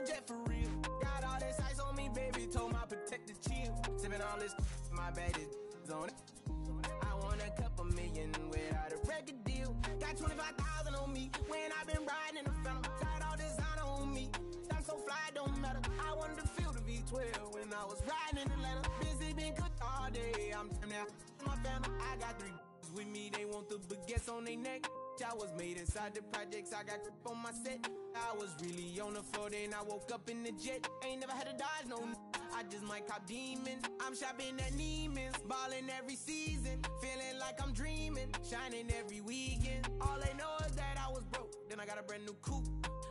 a jet for real. Got all this ice on me, baby, told my protector chill. Sipping all this, my bad is on it. I want a couple million without a record deal. Got 25,000 on me when I've been riding in the phantom. Got all designer on me, I'm so fly, don't matter. I wanted to feel the V12 when I was riding in Atlanta. Busy been cooked all day, I'm now my family. I got 3 with me, they want the baguettes on their neck. I was made inside the projects, I got grip on my set. I was really on the floor, then I woke up in the jet. Ain't never had to dodge, no. I just might cop demons. I'm shopping at Neiman's, balling every season. Feeling like I'm dreaming, shining every weekend. All they know is that I was broke, then I got a brand new coupe.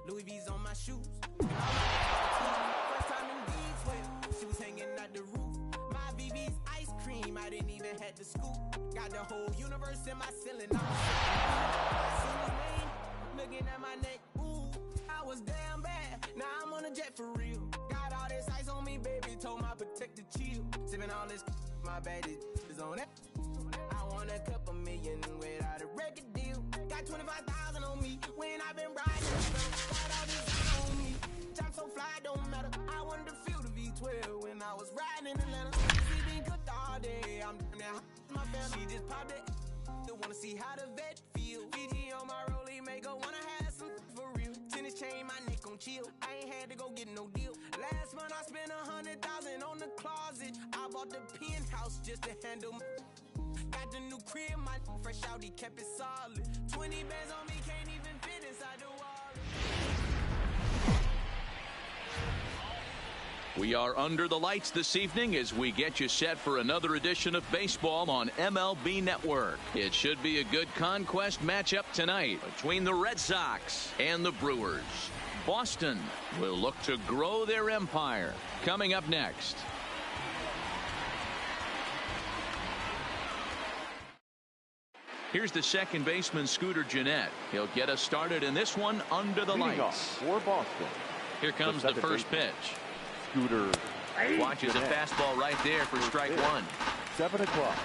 Louis V's on my shoes. First time in D12, she was hanging at the roof. My VV's ice cream, I didn't even have to scoop. Got the whole universe in my ceiling. I seen his name, looking at my neck. Ooh, I was damn bad. Now I'm on a jet for real. Got all this ice on me, baby. Told my protector chill. Sipping all this, my bad is on it. I want a couple million without a record deal. Got 25,000 on me when I've been riding. Got all this on me. I'm so fly, don't matter. I wanted to feel the V12 when I was riding in Atlanta. She been cooked all day. I'm now my family. She just popped it. Still wanna see how the vet feel. Fiji on my rollie, make her wanna have some for real. Tennis chain, my neck on chill. I ain't had to go get no deal. Last month I spent 100,000 on the closet. I bought the penthouse just to handle. Got the new crib, my fresh out, he kept it solid. 20 bands on me, can't even fit inside the wallet. We are under the lights this evening as we get you set for another edition of baseball on MLB Network. It should be a good conquest matchup tonight between the Red Sox and the Brewers. Boston will look to grow their empire. Coming up next. Here's the second baseman, Scooter Gennett. He'll get us started in this one under the lights. For Boston. Here comes the first pitch. Scooter watches a fastball right there for strike one. 7 o'clock.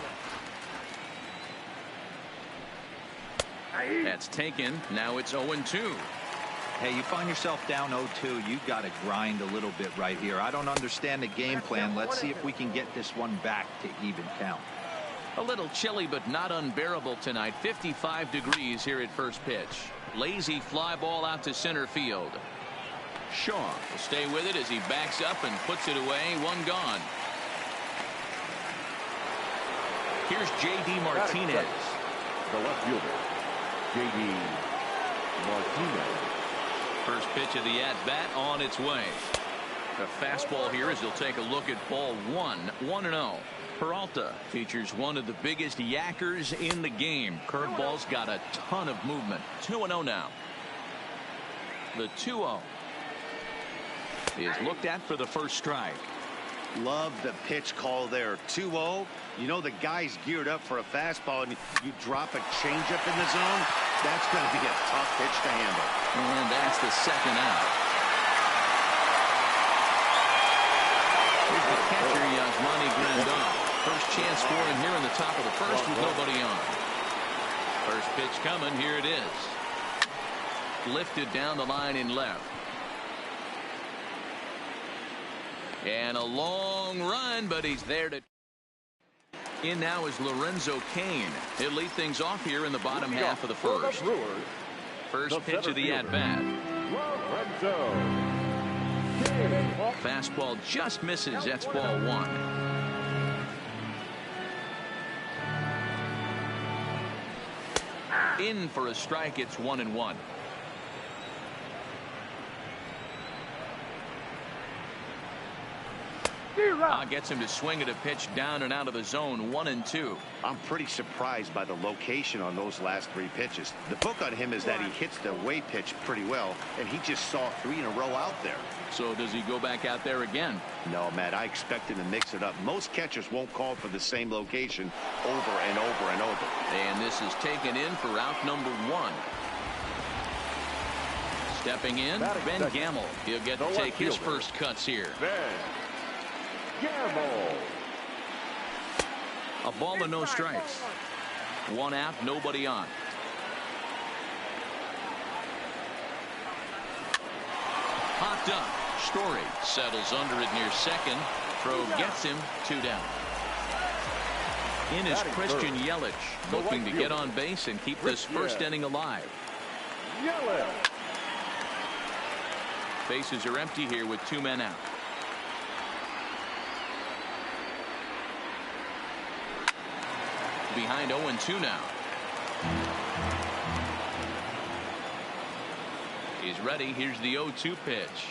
That's taken. Now it's 0-2. Hey, you find yourself down 0-2. You got to grind a little bit right here. I don't understand the game plan. Let's see if we can get this one back to even count. A little chilly, but not unbearable tonight. 55 degrees here at first pitch. Lazy fly ball out to center field. Shaw will stay with it as he backs up and puts it away. One gone. Here's J.D. Martinez. The left fielder, J.D. Martinez. First pitch of the at-bat on its way. A fastball here as he'll take a look at ball one. 1-0. Peralta features one of the biggest yackers in the game. Curveball's got a ton of movement. 2-0 now. The 2-0 is looked at for the first strike. Love the pitch call there. 2-0. You know the guy's geared up for a fastball, and you drop a changeup in the zone. That's going to be a tough pitch to handle. And that's the second out. Here's the catcher, Yasmani Grandal. First chance for him here in the top of the first with nobody on. First pitch coming. Here it is. Lifted down the line in left. And a long run, but he's there to. In now is Lorenzo Cain. He'll lead things off here in the bottom half of the first. First pitch of the at-bat. Fastball just misses. That's ball one. In for a strike. It's 1-1. Gets him to swing at a pitch down and out of the zone. 1-2. I'm pretty surprised by the location on those last 3 pitches. The book on him is that he hits the away pitch pretty well, and he just saw 3 in a row out there. So does he go back out there again? No, Matt, I expect him to mix it up. Most catchers won't call for the same location over and over and over. And this is taken in for out number 1. Stepping in, Ben Gamel. He'll get to take his first cuts here. A ball and no strikes. 1 out, nobody on. Popped up. Story settles under it near second. Throw gets him 2 down. In is Christian Yelich, looking to get on base and keep this first inning alive. Bases are empty here with 2 men out. Behind 0-2 now. He's ready. Here's the 0-2 pitch.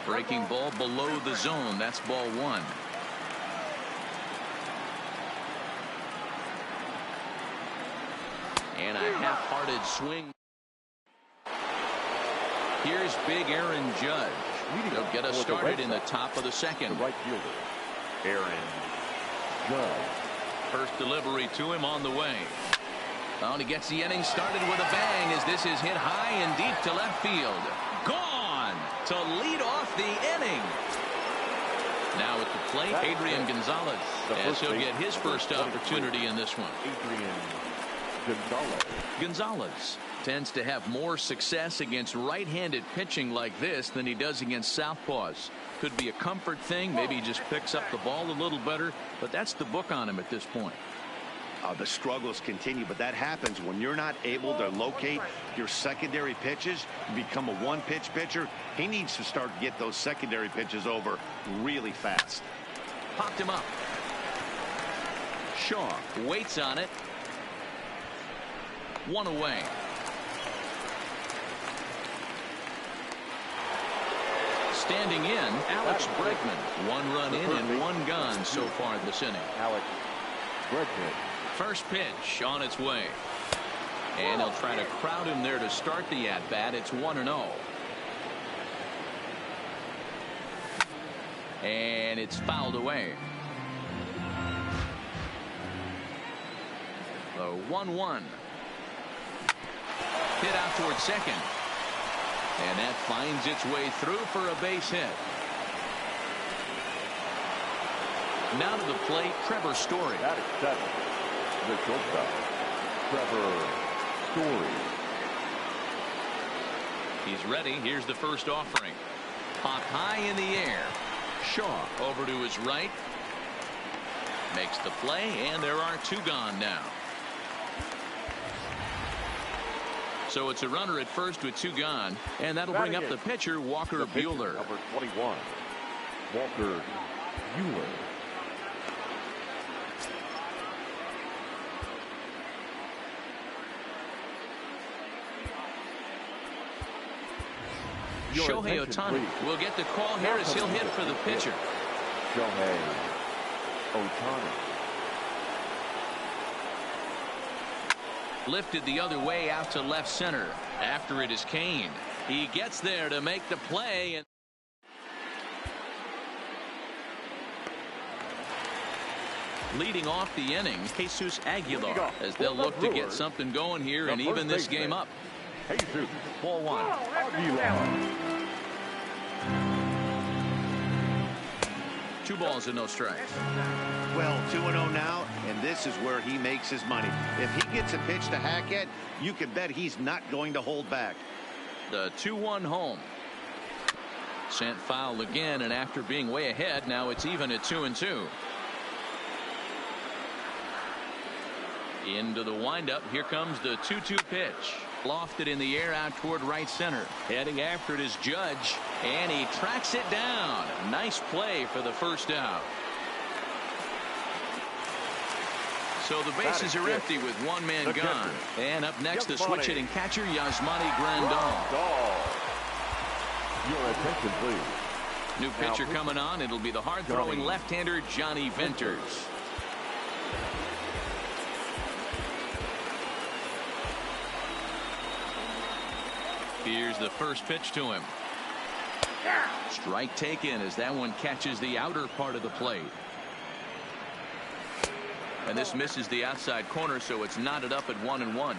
Breaking ball below the zone. That's ball 1. And a half-hearted swing. Here's big Aaron Judge. He'll get us started in the top of the second. The right fielder, Aaron Judge. First delivery to him on the way. Oh, and he gets the inning started with a bang as this is hit high and deep to left field. Gone to lead off the inning. Now at the plate, Adrian Gonzalez, as he'll get his first opportunity in this one. Gonzalez tends to have more success against right-handed pitching like this than he does against southpaws. Could be a comfort thing. Maybe he just picks up the ball a little better, but that's the book on him at this point. The struggles continue, but that happens when you're not able to locate your secondary pitches. You become a one-pitch pitcher. He needs to start to get those secondary pitches over really fast. Popped him up. Shaw waits on it. 1 away. Standing in, Alex Bregman. 1 run in and 1 gone so far this inning. Alex Bregman. First pitch on its way. And they'll try to crowd him there to start the at-bat. It's 1-0. And it's fouled away. The 1-1. Hit out towards second. And that finds its way through for a base hit. Now to the plate, Trevor Story. That is 7. The shortstop, Trevor Story. He's ready. Here's the first offering. Popped high in the air. Shaw over to his right. Makes the play, and there are 2 gone now. So it's a runner at first with 2 gone, and that'll bring up the pitcher, Walker Buehler. Number 21, Walker Buehler. Shohei Ohtani will get the call here as he'll hit for the pitcher. Shohei Ohtani. Lifted the other way out to left center. After it is Kane. He gets there to make the play. And leading off the inning, Jesus Aguilar, as they'll look to get something going here and even this game up. Jesus. Ball 1. Aguilar. 2 balls and no strikes. Well, 2-0 now, and this is where he makes his money. If he gets a pitch to hack at, you can bet he's not going to hold back. The 2-1 home. Sent foul again, and after being way ahead, now it's even at 2-2. Into the windup. Here comes the 2-2 pitch. Lofted in the air out toward right center. Heading after it is Judge, and he tracks it down. Nice play for the first out. So the bases are empty with 1 man gone. And up next, the switch hitting catcher, Yasmani Grandal. Your attention, please. New pitcher coming on. It'll be the hard-throwing left-hander, Johnny Venters. Here's the first pitch to him. Strike taken as that one catches the outer part of the plate. And this misses the outside corner, so it's knotted up at 1-1.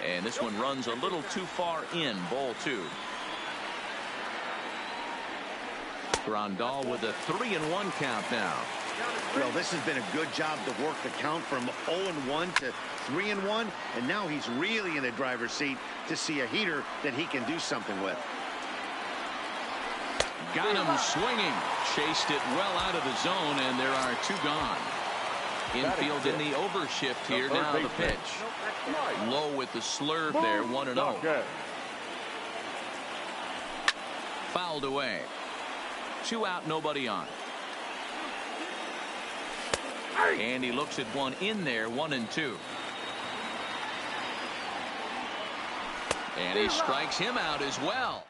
And this one runs a little too far in. Ball 2. Grandal with a 3-1 count now. Well, this has been a good job to work the count from 0-1 to 3-1, and now he's really in the driver's seat to see a heater that he can do something with. Got him swinging. Chased it well out of the zone, and there are 2 gone. Infield in the overshift here. Now the pitch. Low with the slurve there. 1-0. Fouled away. 2 out, nobody on. And he looks at one in there. 1-2. And he strikes him out as well.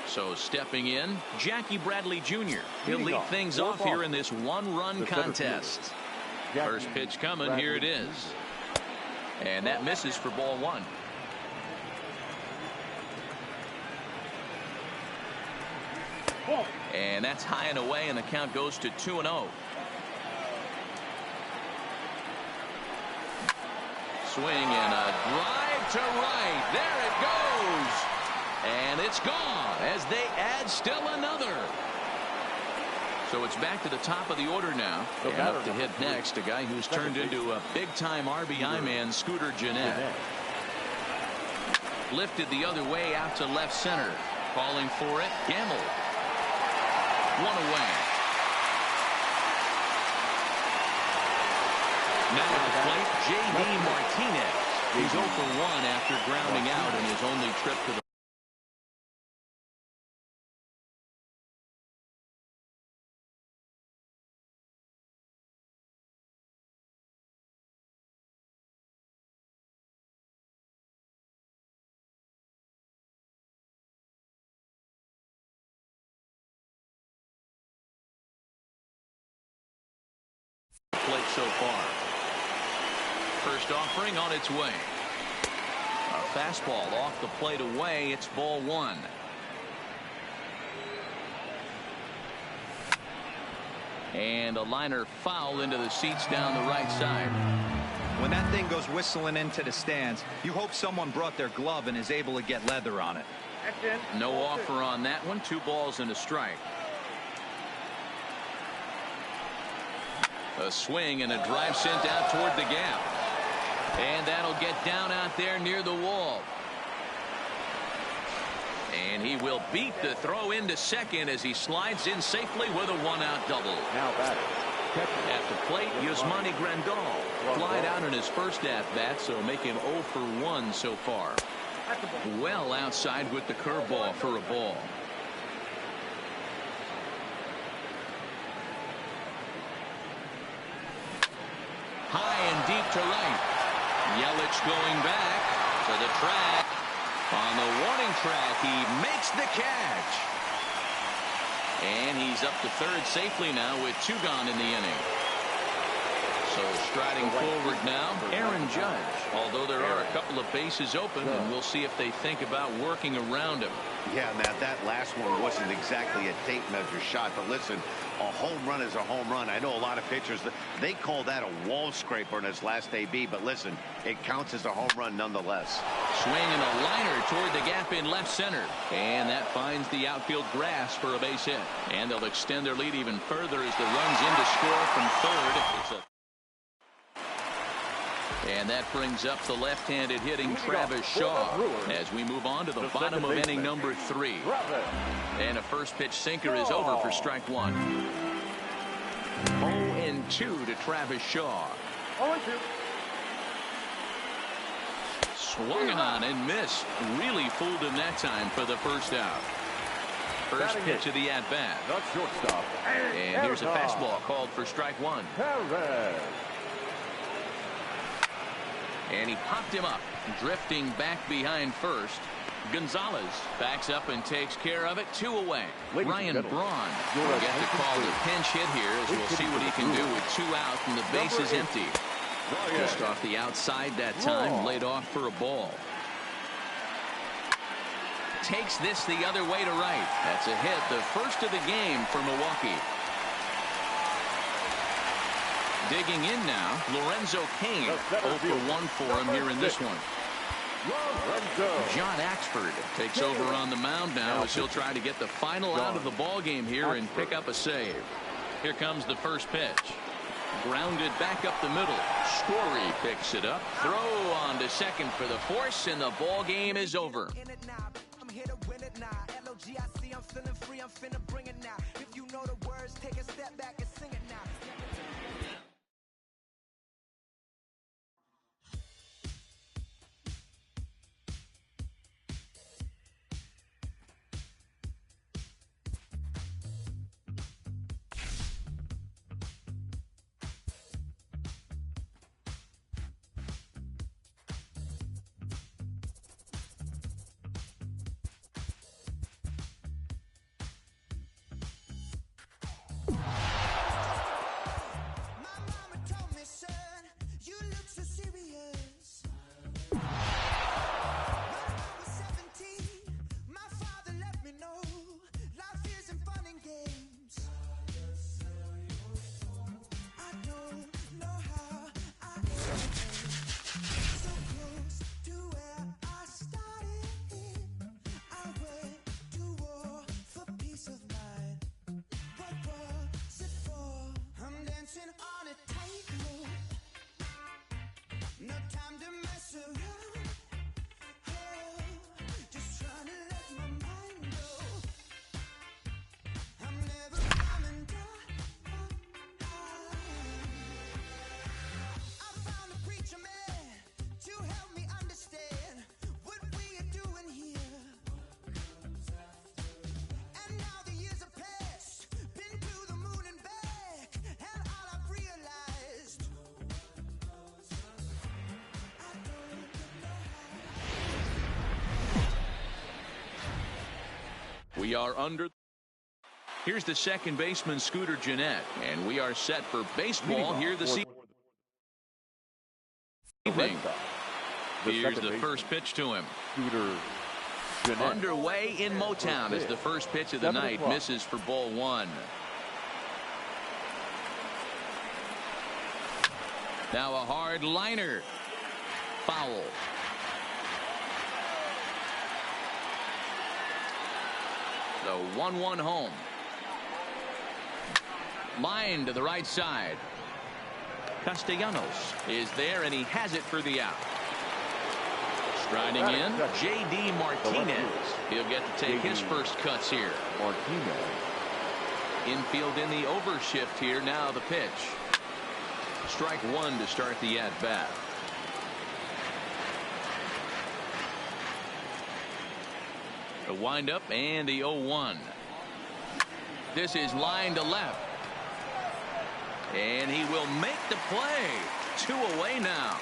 So stepping in, Jackie Bradley Jr. He'll lead things off here in this 1-run contest. First pitch coming. Here it is. And that misses for ball 1. And that's high and away, and the count goes to 2-0. Swing and a drive to right. There it goes. And it's gone as they add still another. So it's back to the top of the order now. And up to hit next, a guy who's turned into a big-time RBI man, Scooter Gennett. Lifted the other way out to left center. Calling for it, Gamble. 1 away. Now at the plate, J.D. Martinez. He's 0 for 1 after grounding out in his only trip to the plate so far. First offering on its way. A fastball off the plate away. It's ball 1. And a liner foul into the seats down the right side. When that thing goes whistling into the stands, you hope someone brought their glove and is able to get leather on it. No offer on that one. 2 balls and a strike. A swing and a drive sent out toward the gap. And that'll get down out there near the wall. And he will beat the throw into second as he slides in safely with a 1-out double. Now batting. At the plate, Yasmani Grandal flied out in his first at-bat, so make him 0 for 1 so far. Well outside with the curveball for a ball. High and deep to right. Yelich going back to the track. On the warning track, he makes the catch. And he's up to third safely now with 2 gone in the inning. So striding forward now, Aaron Judge. Although there are a couple of bases open, and we'll see if they think about working around him. Yeah, Matt, that last one wasn't exactly a tape measure shot, but listen, a home run is a home run. I know a lot of pitchers, they call that a wall scraper in his last AB, but listen, it counts as a home run nonetheless. Swinging a liner toward the gap in left center, and that finds the outfield grass for a base hit. And they'll extend their lead even further as the runs in to score from third. And that brings up the left-handed hitting Travis Shaw as we move on to the bottom of inning number 3. And a first pitch sinker is over for strike 1. 0-2 to Travis Shaw. 0-2. Swung on and missed. Really fooled him that time for the first out. First pitch of the at-bat. And here's a fastball called for strike 1. And he popped him up, drifting back behind first. Gonzalez backs up and takes care of it. 2 away. Ryan Braun will get the call to pinch hit here as we'll see what he can do with 2 out and the base is empty. Just off the outside that time, laid off for a ball. Takes this the other way to right. That's a hit, the first of the game for Milwaukee. Digging in now, Lorenzo Cain. 0 for 1 for him here in this one. John Axford takes over on the mound now as he'll try to get the final out of the ball game here and pick up a save. Here comes the first pitch. Grounded back up the middle. Story picks it up. Throw on to second for the force, and the ball game is over. We are under. Here's the second baseman, Scooter Gennett, and we are set for baseball here this evening. Here's the first pitch to him. Scooter Gennett. Underway in Motown as the first pitch of the night misses for ball one. Now a hard liner. Foul. The 1-1 home. Line to the right side. Castellanos is there, and he has it for the out. Striding in, J.D. Martinez. He'll get to take his first cuts here. Martinez. Infield in the overshift here. Now the pitch. Strike one to start the at-bat. The windup and the 0-1. This is line to left. And he will make the play. 2 away now.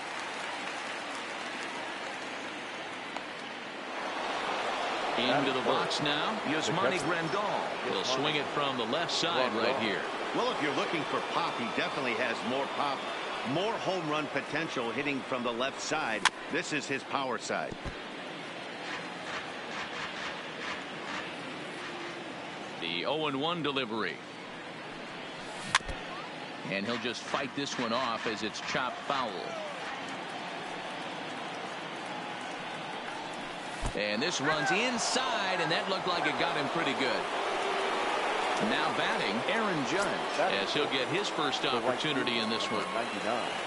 Into the box now. Yasmani Grandal. He'll swing it from the left side right here. Well, if you're looking for pop, he definitely has more pop, more home run potential hitting from the left side. This is his power side. The 0-1 delivery. And he'll just fight this one off as it's chopped foul. And this runs inside, and that looked like it got him pretty good. Now batting, Aaron Judge, as he'll get his first opportunity in this one.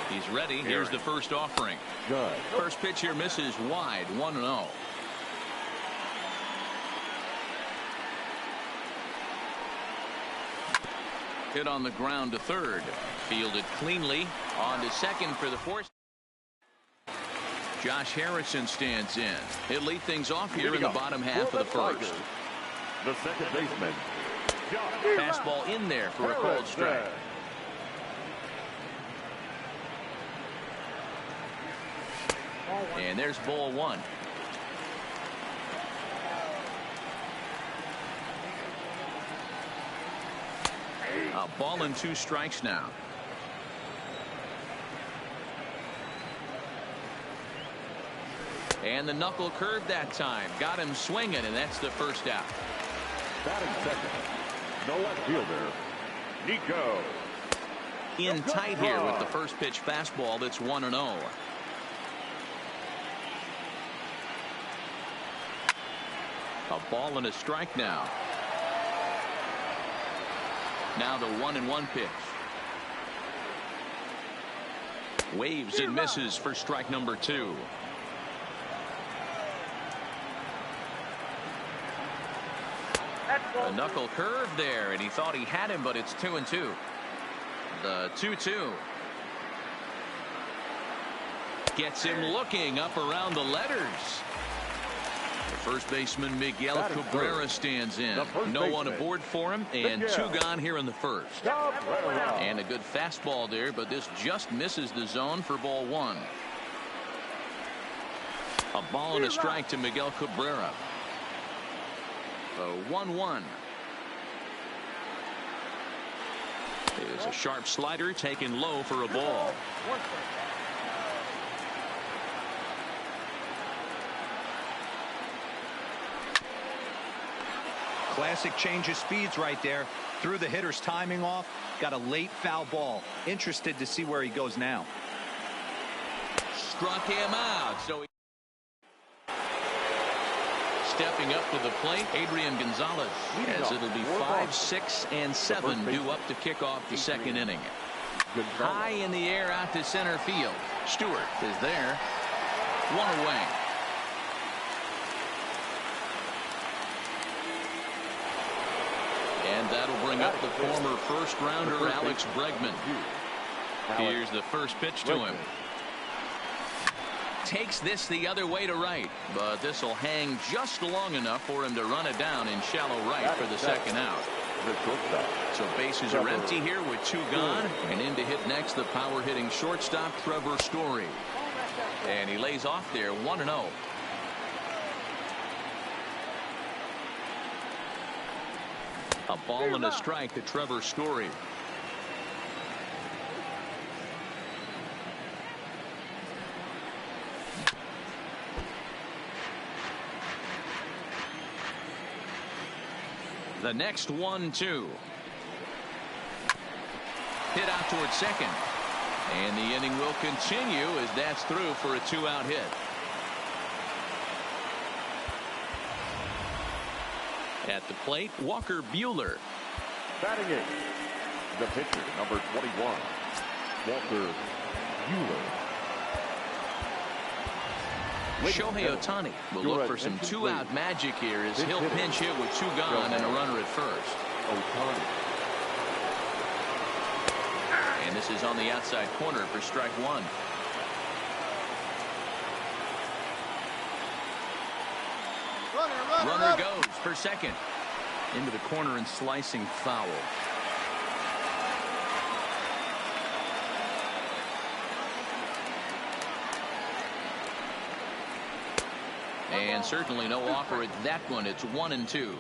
He's ready. Here's the first offering. First pitch here misses wide, 1-0. Hit on the ground to third. Fielded cleanly. On to second for the fourth. Josh Harrison stands in. He'll lead things off here in the bottom half of the first. The second baseman. Fastball in there for a cold strike. And there's ball one. A ball and 2 strikes now. And the knuckle curve that time. Got him swinging, and that's the first out. Batting second, the left fielder, Nico. In tight here with the first pitch fastball that's 1-0. A ball and a strike now. Now the 1-1 pitch. Waves and misses for strike number 2. A knuckle curve there, and he thought he had him, but it's 2-2. The 2-2. Gets him looking up around the letters. The first baseman Miguel Cabrera stands in. No one aboard for him, and 2 gone here in the first. And a good fastball there, but this just misses the zone for ball 1. A ball and a strike to Miguel Cabrera. The 1-1. Is a sharp slider taken low for a ball. Classic change of speeds right there. Threw the hitter's timing off. Got a late foul ball. Interested to see where he goes now. Struck him out. So stepping up to the plate, Adrian Gonzalez, as it'll be 5, 6, and 7 due up to kick off the second inning. High in the air out to center field. Stewart is there. 1 away. And that'll bring up the former first-rounder Alex Bregman. Here's the first pitch to him. Takes this the other way to right, but this will hang just long enough for him to run it down in shallow right for the second out. So bases are empty here with 2 gone, and in to hit next the power-hitting shortstop Trevor Story. And he lays off there 1-0. A ball and a strike to Trevor Story. The next 1-2. Hit out towards second. And the inning will continue as that's through for a 2-out hit. At the plate, Walker Buehler. Batting in, the pitcher, number 21, Walker Buehler. Shohei Ohtani will look for some 2-out magic here as he'll pinch hit with 2 gone and a runner at first. And this is on the outside corner for strike 1. Runner goes for second. Into the corner and slicing foul. And certainly no offer at that one. It's 1-2.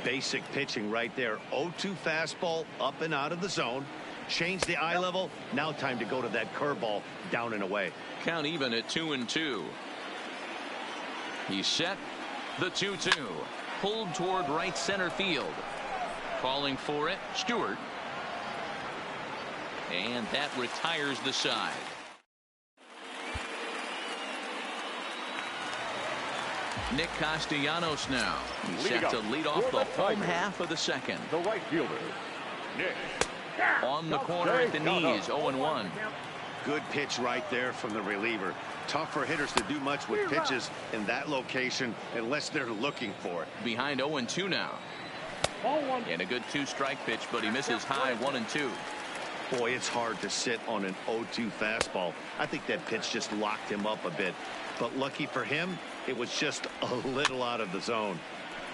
Basic pitching right there. 0-2 fastball up and out of the zone. Change the eye level. Now time to go to that curveball down and away. Count even at 2-2. He's set. The 2-2. Pulled toward right center field. Calling for it, Stewart. And that retires the side. Nick Castellanos now. He's set to lead off the home half of the second. The right fielder, Nick. On the corner at the knees, 0-1. Good pitch right there from the reliever. Tough for hitters to do much with pitches in that location unless they're looking for it. Behind 0-2 now. And a good 2-strike pitch, but he misses high 1-2. Boy, it's hard to sit on an 0-2 fastball. I think that pitch just locked him up a bit. But lucky for him, it was just a little out of the zone.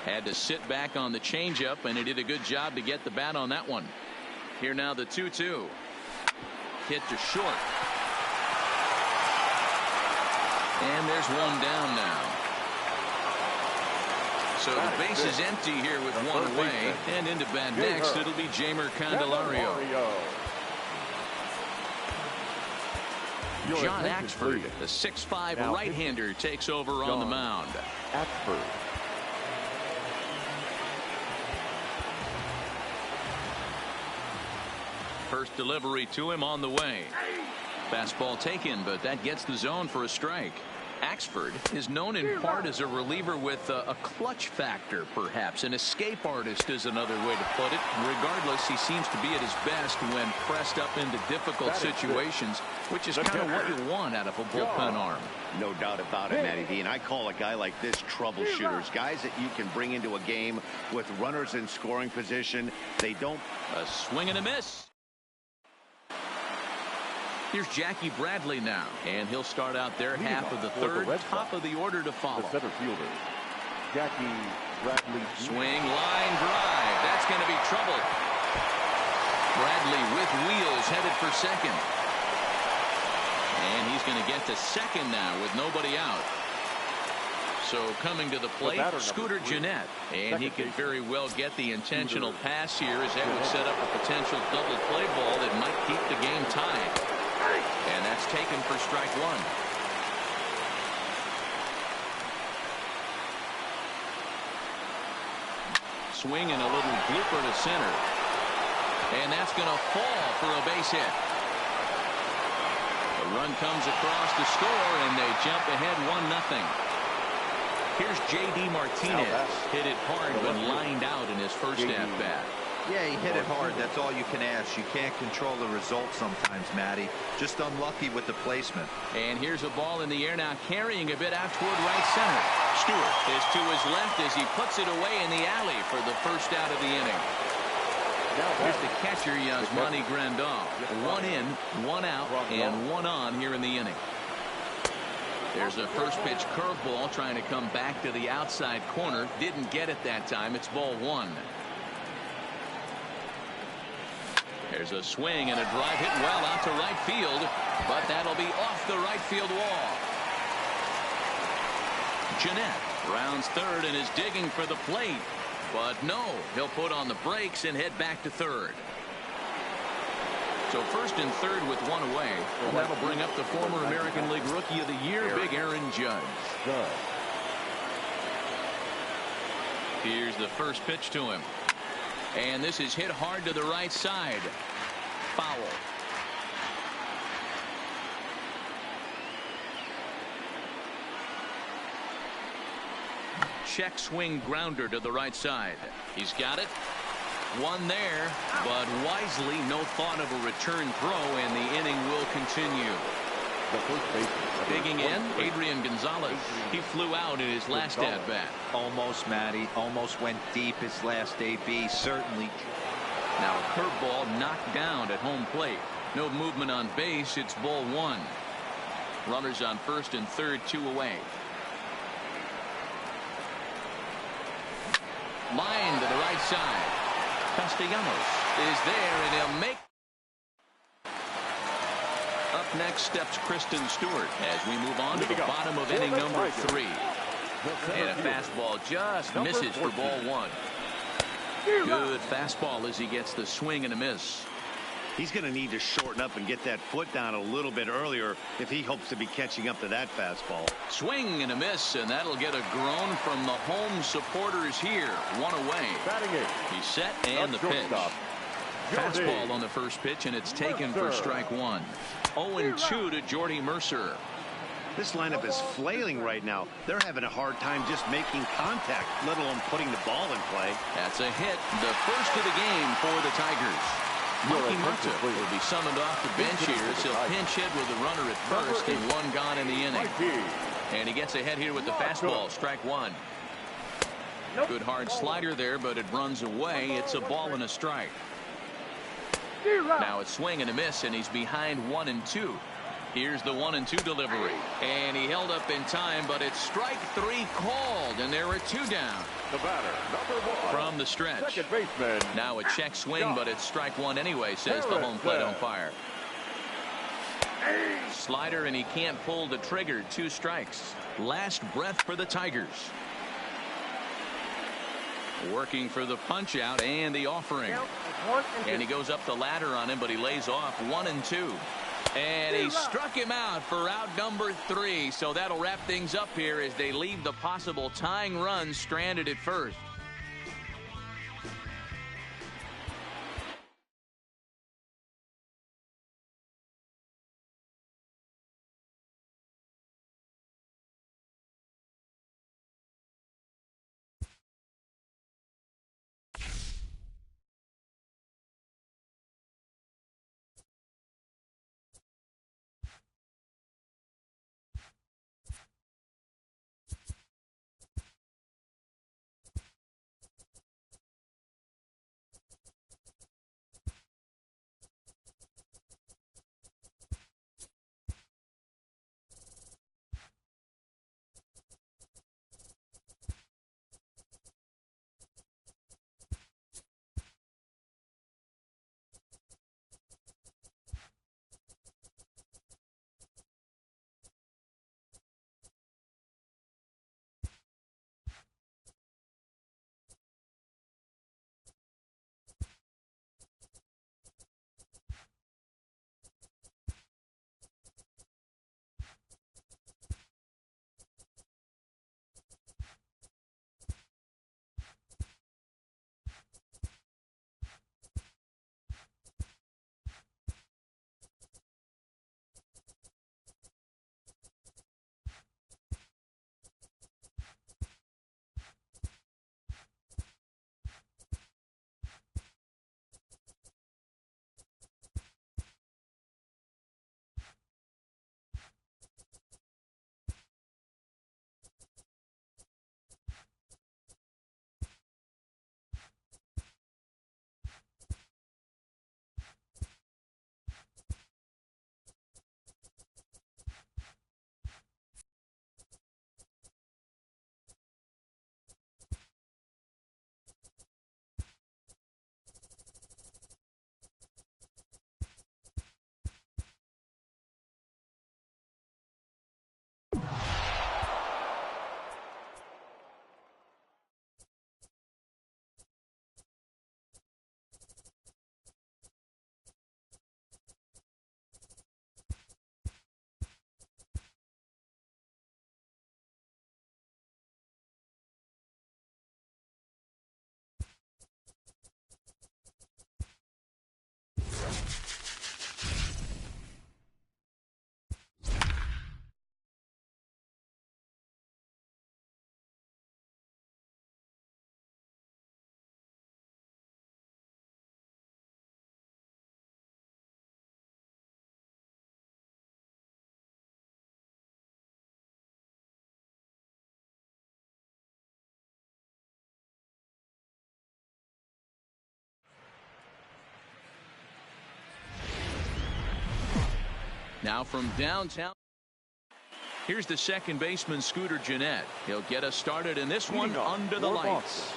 Had to sit back on the changeup, and he did a good job to get the bat on that one. Here now the 2-2. Hit to short. And there's one down now. So the base is empty here with 1 away. And into bat next, it'll be Jeimer Candelario. John Axford, the 6'5" right-hander, takes over on the mound. Axford. First delivery to him on the way. Fastball taken, but that gets the zone for a strike. Axford is known in part as a reliever with a clutch factor, perhaps. An escape artist is another way to put it. Regardless, he seems to be at his best when pressed up into difficult situations, which is kind of what you want out of a bullpen arm. No doubt about it, Matty V. And I call a guy like this troubleshooters. Guys that you can bring into a game with runners in scoring position. They don't. A swing and a miss. Here's Jackie Bradley now, and he'll start out their half of the third, top of the order to follow. The center fielder, Jackie Bradley. Swing, line drive. That's going to be trouble. Bradley with wheels headed for second. And he's going to get to second now with nobody out. So coming to the plate, Scooter Gennett. And he could very well get the intentional pass here, as that would set up a potential double play ball that might keep the game tied. And that's taken for strike one. Swing and a little blooper to center. And that's going to fall for a base hit. The run comes across the score, and they jump ahead 1-0. Here's J.D. Martinez. Hit it hard when lined out in his first at-bat. Yeah, he hit it hard. That's all you can ask. You can't control the result sometimes, Matty. Just unlucky with the placement. And here's a ball in the air now, carrying a bit out toward right center. Stewart is to his left as he puts it away in the alley for the first out of the inning. Here's the catcher, Yasmani Grandal. 1 in, 1 out, and 1 on here in the inning. There's a first pitch curveball trying to come back to the outside corner. Didn't get it that time. It's ball 1. There's a swing and a drive hit well out to right field, but that'll be off the right field wall. Gennett rounds third and is digging for the plate, but no, he'll put on the brakes and head back to third. So first and third with 1 away. Well, that'll bring up the former American League Rookie of the Year, Big Aaron Judge. Here's the first pitch to him. And this is hit hard to the right side. Foul. Check swing grounder to the right side. He's got it. 1 there, but wisely no thought of a return throw, and the inning will continue. Digging in, Adrian Gonzalez. He flew out in his last at-bat. Almost, Matty. Almost went deep his last AB. Certainly. Now a curveball knocked down at home plate. No movement on base. It's ball 1. Runners on first and third, 2 away. Line to the right side. Castellanos is there, and he'll make. Up next steps Kristen Stewart as we move on to the bottom of inning number 3. And a fastball just misses for ball 1. Good fastball as he gets the swing and a miss. He's going to need to shorten up and get that foot down a little bit earlier if he hopes to be catching up to that fastball. Swing and a miss, and that'll get a groan from the home supporters here. 1 away. He's set, and the pitch. Fastball on the first pitch, and it's taken for strike 1. 0-2 to Jordy Mercer. This lineup is flailing right now. They're having a hard time just making contact, let alone putting the ball in play. That's a hit, the first of the game for the Tigers. Mikey Murta will be summoned off the bench here as he'll pinch hit with a runner at first and 1 gone in the inning. And he gets ahead here with the fastball, strike 1. Good hard slider there, but it runs away. It's a ball and a strike. Now it's swing and a miss, and he's behind 1-2. Here's the 1-2 delivery, and he held up in time, but it's strike 3 called, and there are 2 down. The batter, number 1. From the stretch. Second baseman. Now a check swing, but it's strike 1 anyway, says the home plate umpire. Slider, and he can't pull the trigger. 2 strikes. Last breath for the Tigers. Working for the punch out and the offering. And he goes up the ladder on him, but he lays off 1-2. And he struck him out for out number 3. So that'll wrap things up here as they leave the possible tying run stranded at first. Now from downtown, here's the second baseman, Scooter Gennett. He'll get us started in this one under the lights.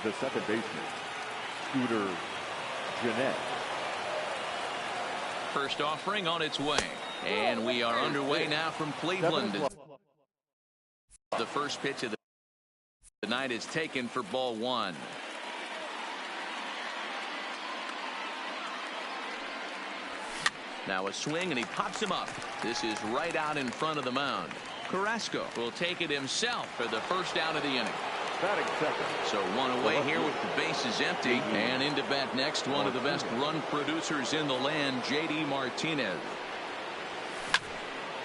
The second baseman, Scooter Gennett. First offering on its way. And we are underway now from Cleveland. The first pitch of the night is taken for ball one. Now a swing, and he pops him up. This is right out in front of the mound. Carrasco will take it himself for the first out of the inning. Batting second. So one away here with the bases empty. And into bat next, one of the best run producers in the land, J.D. Martinez.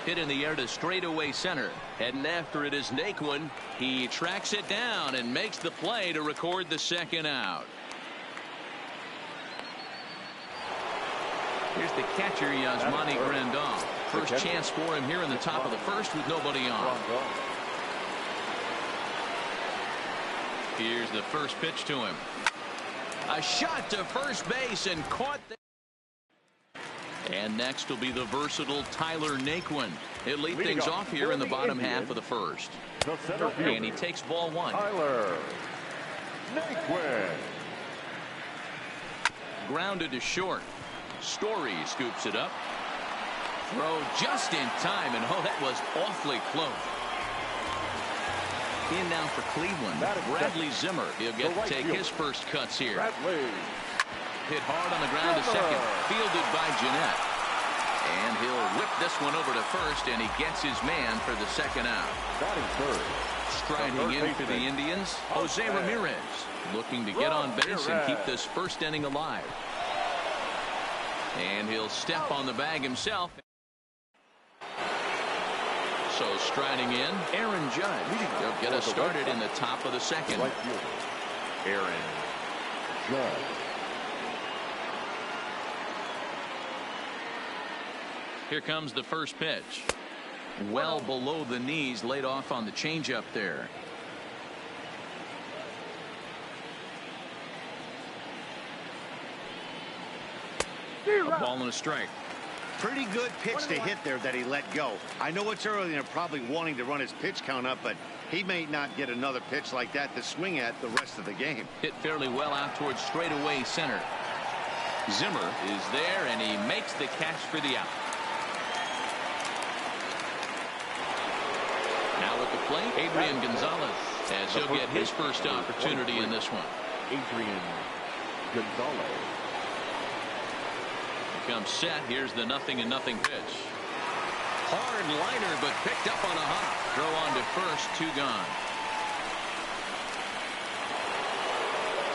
Hit in the air to straightaway center. Heading after it is Naquin. He tracks it down and makes the play to record the second out. Here's the catcher, Yasmani Grandal. First chance for him here in the top of the first with nobody on. Here's the first pitch to him. A shot to first base and caught there. And next will be the versatile Tyler Naquin. He'll lead things off here in the bottom half of the first. And he takes ball one. Tyler Naquin. Grounded to short. Story scoops it up. Throw just in time, and oh, that was awfully close. In now for Cleveland, Bradley Zimmer. He'll get to take his first cuts here. Hit hard on the ground to second. Fielded by Gennett. And he'll whip this one over to first, and he gets his man for the second out. Striding in for the Indians, Jose Ramirez, looking to get on base and keep this first inning alive. And he'll step on the bag himself. So striding in, Aaron Judge. He'll get us started in the top of the second. Aaron Judge. Here comes the first pitch. Well below the knees, laid off on the changeup there. A ball and a strike. Pretty good pitch to hit there that he let go. I know it's early and they're probably wanting to run his pitch count up, but he may not get another pitch like that to swing at the rest of the game. Hit fairly well out towards straightaway center. Zimmer is there, and he makes the catch for the out. Now at the plate, Adrian Gonzalez, as he'll get his first opportunity in this one. Adrian Gonzalez. Comes set. Here's the 0-0 pitch. Hard liner, but picked up on a hop. Throw on to first, 2 gone.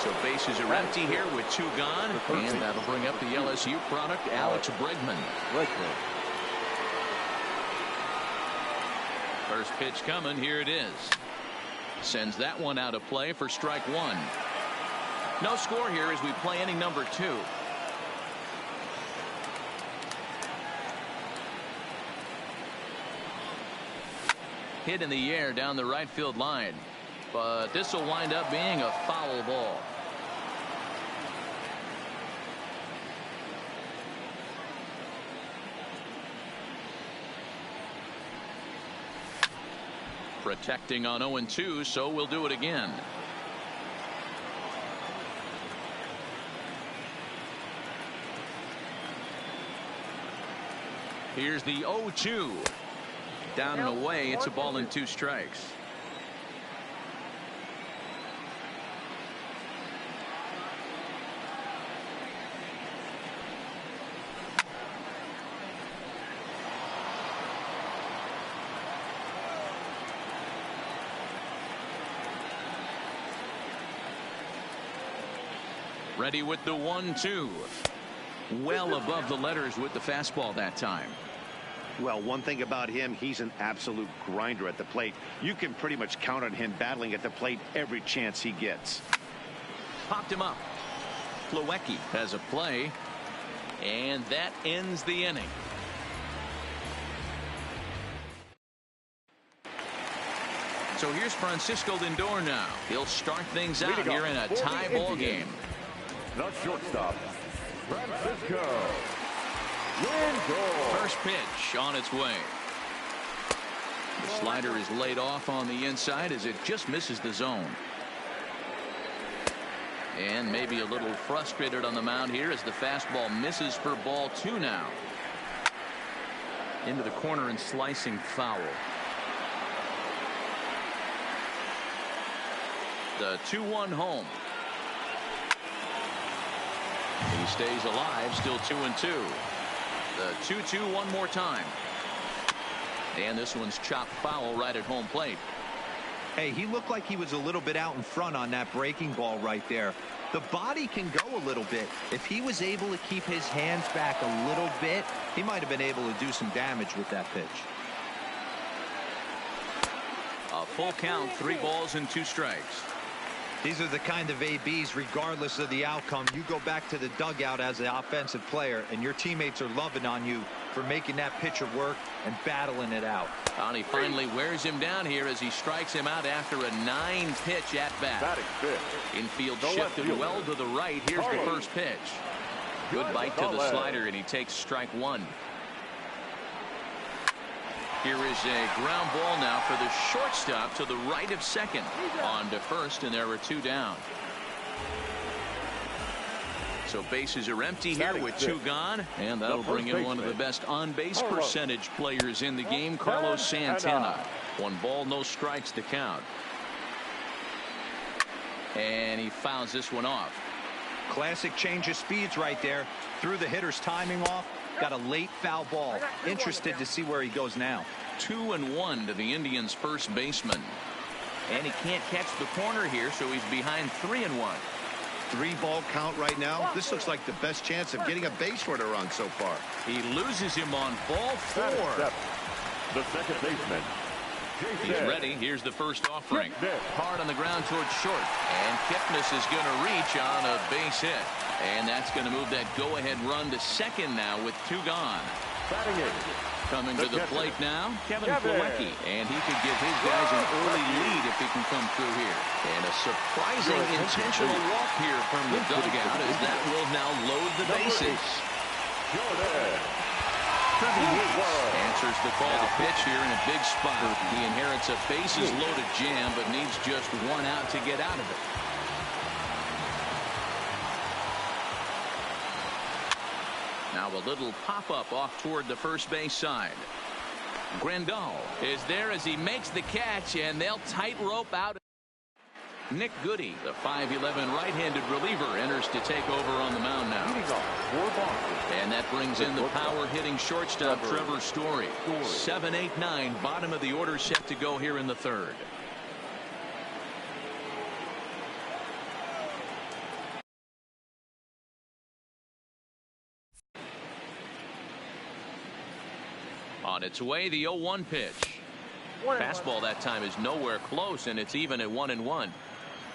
So bases are empty here with 2 gone, and that'll bring up the LSU product, Alex Bregman. First pitch coming. Here it is. Sends that one out of play for strike 1. No score here as we play inning number 2. Hit in the air down the right field line, but this will wind up being a foul ball. Protecting on 0-2, so we'll do it again. Here's the 0-2. Down and away. It's a ball and 2 strikes. Ready with the 1-2. Well above the letters with the fastball that time. Well, one thing about him, he's an absolute grinder at the plate. You can pretty much count on him battling at the plate every chance he gets. Popped him up. Plawecki has a play, and that ends the inning. So here's Francisco Lindor now. He'll start things out here in a tie ball game. The shortstop, Francisco First pitch on its way. The slider is laid off on the inside as it just misses the zone. And maybe a little frustrated on the mound here as the fastball misses for ball 2 now. Into the corner and slicing foul. The 2-1 home. He stays alive, still 2-2. The 2-2 one more time. And this one's chopped foul right at home plate. Hey, he looked like he was a little bit out in front on that breaking ball right there. The body can go a little bit. If he was able to keep his hands back a little bit, he might have been able to do some damage with that pitch. A full count, 3 balls and 2 strikes. These are the kind of ABs, regardless of the outcome. You go back to the dugout as an offensive player, and your teammates are loving on you for making that pitcher work and battling it out. And he finally wears him down here as he strikes him out after a 9-pitch at bat. Infield shifted well to the right. Here's the first pitch. Good bite to the slider, and he takes strike 1. Here is a ground ball now for the shortstop to the right of second. On to first, and there are 2 down. So bases are empty here with 2 gone, and that'll bring in one of the best on-base percentage players in the game, Carlos Santana. 1 ball, no strikes to count. And he fouls this one off. Classic change of speeds right there. Threw the hitter's timing off. Got a late foul ball. Interested to see where he goes now. 2-1 to the Indians' first baseman. And he can't catch the corner here, so he's behind 3-1. 3-ball count right now. This looks like the best chance of getting a base runner run so far. He loses him on ball 4. The second baseman. He's ready. Here's the first offering. Hard on the ground towards short. And Kipnis is going to reach on a base hit. And that's going to move that go-ahead run to second now with 2 gone. Coming to the plate now, Kevin Plawecki. And he could give his guys an early lead if he can come through here. And a surprising intentional walk here from the dugout as that will now load the bases. Answers the call to pitch here in a big spot. He inherits a bases loaded jam, but needs just 1 out to get out of it. Now a little pop-up off toward the first base side. Grandal is there as he makes the catch, and they'll tightrope out. Nick Goody, the 5'11" right-handed reliever, enters to take over on the mound now. And that brings in the power-hitting shortstop Trevor Story. 7, 8, 9, bottom of the order set to go here in the 3rd. On its way, the 0-1 pitch. Fastball that time is nowhere close, and it's even at 1-1.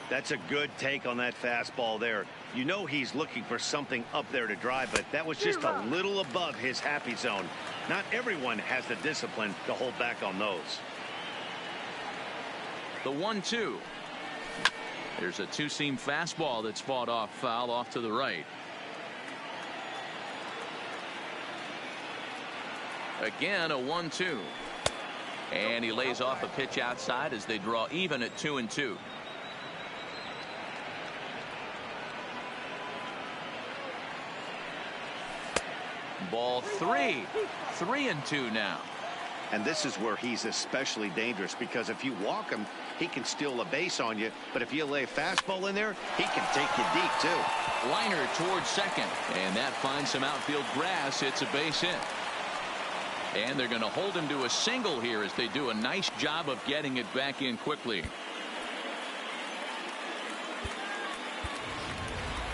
That's a good take on that fastball there. You know he's looking for something up there to drive, but that was just a little above his happy zone. Not everyone has the discipline to hold back on those. The 1-2. There's a 2-seam fastball that's fought off foul off to the right. Again, a 1-2. And he lays off a pitch outside as they draw even at 2-2. Ball 3. 3-2 now. And this is where he's especially dangerous, because if you walk him, he can steal a base on you. But if you lay a fastball in there, he can take you deep, too. Liner towards second. And that finds some outfield grass. It's a base hit. And they're going to hold him to a single here as they do a nice job of getting it back in quickly.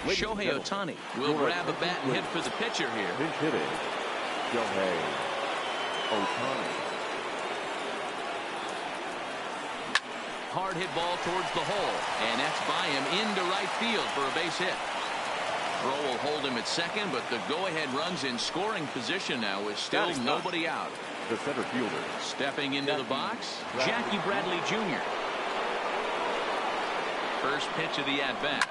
Shohei Ohtani will grab a bat and hit for the pitcher here. Pinch hitting, Shohei Ohtani. Hard hit ball towards the hole, and that's by him into right field for a base hit. Throw will hold him at second, but the go-ahead run's in scoring position now with still nobody out. The center fielder. Stepping into the box, Jackie Bradley Jr. First pitch of the at-bat.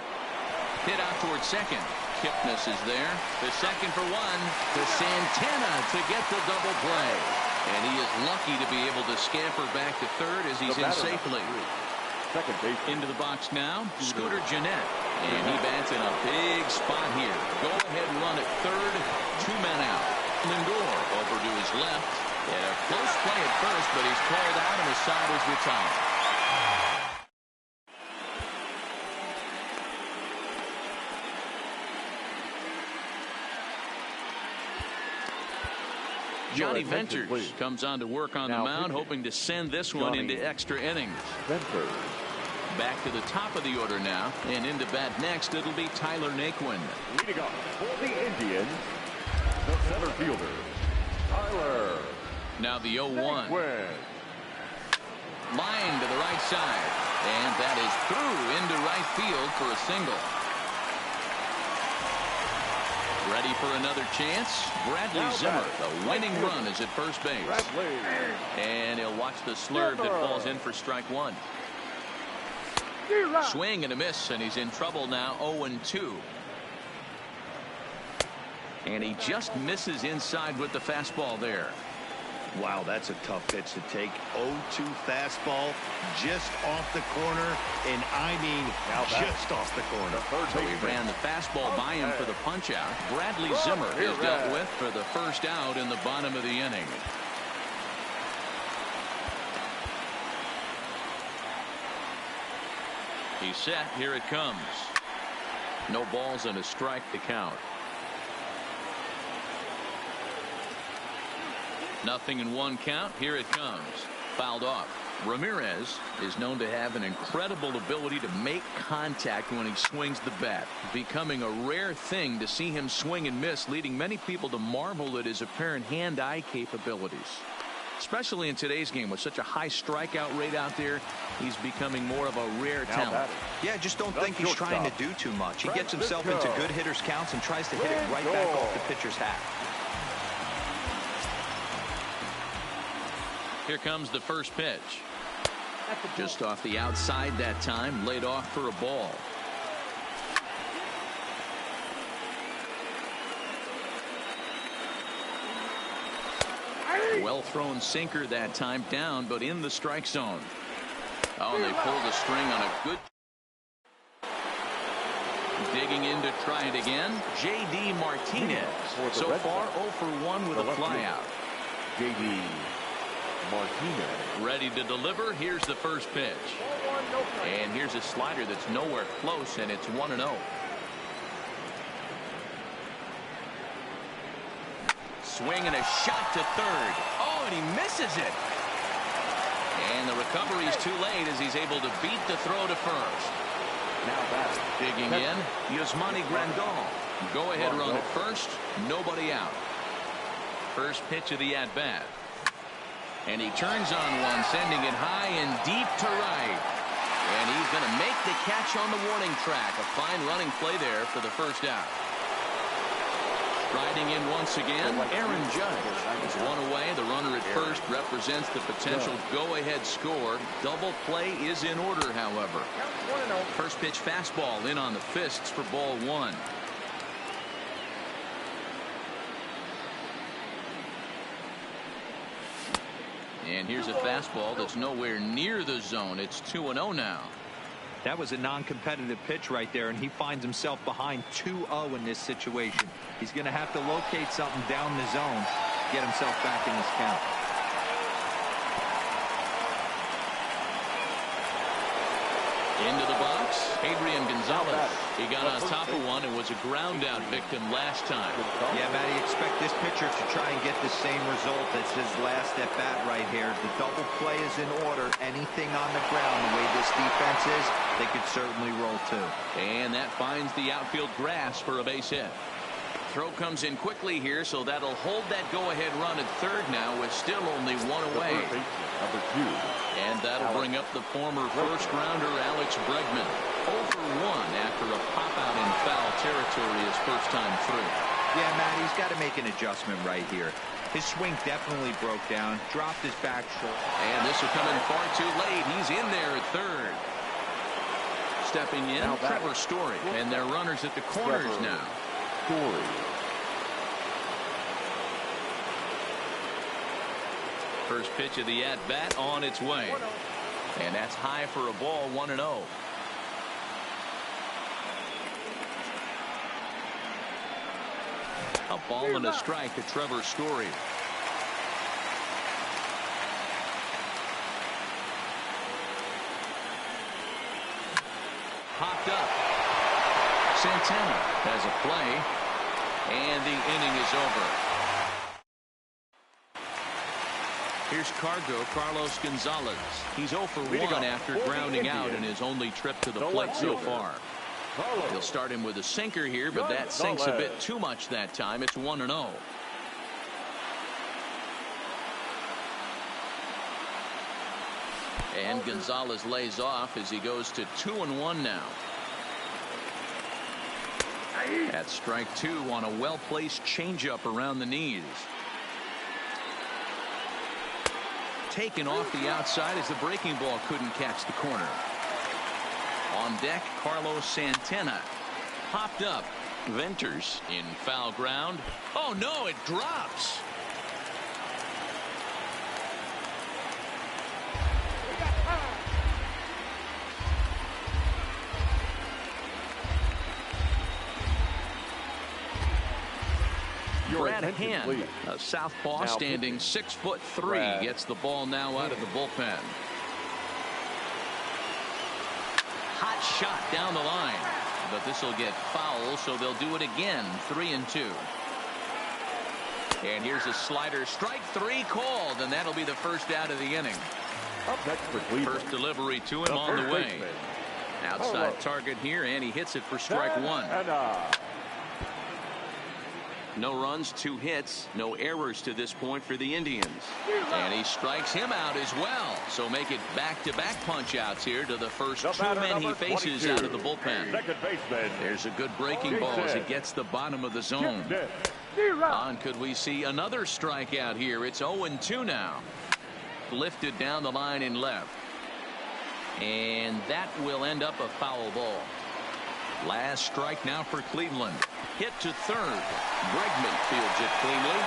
Hit out towards second. Kipnis is there. The second for one to Santana to get the double play. And he is lucky to be able to scamper back to third as he's in safely. Second base. Into the box now, Scooter Gennett. And he bats in a big spot here. Go-ahead run at third, 2 men out. Lindor over to his left. And a close play at first, but he's called out and the side is retired. Johnny Venters comes on to work on the mound, hoping to send this one into extra innings. Venters. Back to the top of the order now, and into bat next, it'll be Tyler Naquin. Leading off for the Indians, the center fielder, Tyler. Now the 0-1. Naquin. Line to the right side, and that is through into right field for a single. Ready for another chance. Bradley Zimmer, the winning run, is at first base. And he'll watch the slurve that falls in for strike one. Swing and a miss, and he's in trouble now. 0-2. And he just misses inside with the fastball there. Wow, that's a tough pitch to take. 0-2 fastball just off the corner, and I mean just off the corner. So he ran the fastball by him for the punch out. Bradley Zimmer is dealt with for the first out in the bottom of the inning. He's set. Here it comes. No balls and a strike to count. Nothing in one count. Here it comes. Fouled off. Ramirez is known to have an incredible ability to make contact when he swings the bat, becoming a rare thing to see him swing and miss, leading many people to marvel at his apparent hand-eye capabilities. Especially in today's game with such a high strikeout rate out there, he's becoming more of a rare talent. Yeah, I just don't think he's trying to do too much. He gets himself into good hitters counts and tries to hit it right back off the pitcher's hat. Here comes the first pitch. Just off the outside that time, laid off for a ball. Well thrown sinker that time, down but in the strike zone. Oh, and they pulled the string on a good. Digging in to try it again. J.D. Martinez. So far 0 for 1 with a flyout. J.D. Martinez. Ready to deliver. Here's the first pitch. And here's a slider that's nowhere close, and it's 1-0. Swing and a shot to third. Oh, and he misses it. And the recovery is too late as he's able to beat the throw to first. Now back. Digging in, Yasmani Grandal. Go ahead run at first. Nobody out. First pitch of the at-bat. And he turns on one, sending it high and deep to right. And he's going to make the catch on the warning track. A fine running play there for the first out. Riding in once again, Aaron Judge is one away. The runner at first represents the potential go-ahead score. Double play is in order, however. First pitch fastball in on the fists for ball one. And here's a fastball that's nowhere near the zone. It's 2-0 now. That was a non-competitive pitch right there, and he finds himself behind 2-0 in this situation. He's going to have to locate something down the zone to get himself back in this count. Into the box, Adrian Gonzalez. He got on top of one and was a ground out victim last time. Yeah, Matty, expect this pitcher to try and get the same result as his last at bat right here. The double play is in order. Anything on the ground, the way this defense is, they could certainly roll too. And that finds the outfield grass for a base hit. Throw comes in quickly here, so that'll hold that go-ahead run at third now with still only one away. Number 2. And that'll bring up the former first-rounder Alex Bregman. 0 for 1 after a pop-out in foul territory his first time through. Yeah, Matt, he's got to make an adjustment right here. His swing definitely broke down, dropped his back short. And this will come in far too late. He's in there at third. Stepping in, Trevor Story. And they're runners at the corners now. Story. First pitch of the at-bat on its way. And that's high for a ball, 1-0. A ball and a strike to Trevor Story. Hopped up. Santana has a play, and the inning is over. Here's Carlos Gonzalez. He's 0 for 1 after grounding out in his only trip to the plate so far. He'll start him with a sinker here, but that sinks a bit too much that time. It's 1-0. And Gonzalez lays off as he goes to 2-1 now. That's strike 2 on a well-placed changeup around the knees. Taken off the outside as the breaking ball couldn't catch the corner. On deck, Carlos Santana. Popped up. Venters in foul ground. Oh no, it drops. Brad Hand, a southpaw standing 6'3", gets the ball now out of the bullpen. Hot shot down the line, but this will get foul, so they'll do it again. 3-2. And here's a slider, strike 3 called, and that'll be the first out of the inning. Up next for Cleveland, first delivery to him on the way. Outside target here, and he hits it for strike 1. No runs, 2 hits, no errors to this point for the Indians. And he strikes him out as well. So make it back-to-back punch-outs here to the first 2 men he faces out of the bullpen. There's a good breaking ball as it gets the bottom of the zone. On could we see another strikeout here? It's 0-2 now. Lifted down the line in left. And that will end up a foul ball. Last strike now for Cleveland. Hit to third. Bregman fields it cleanly.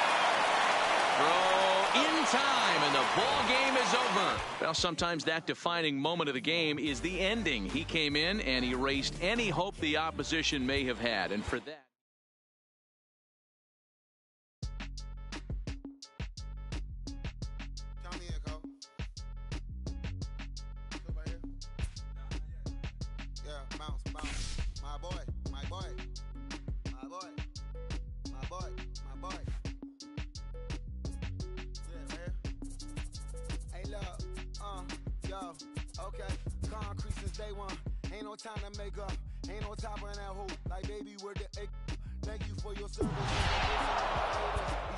Throw in time, and the ball game is over. Well, sometimes that defining moment of the game is the ending. He came in and erased any hope the opposition may have had, and for that. Day one, ain't no time to make up, ain't no top on that hoe, like baby where the egg. Thank you for your service. Be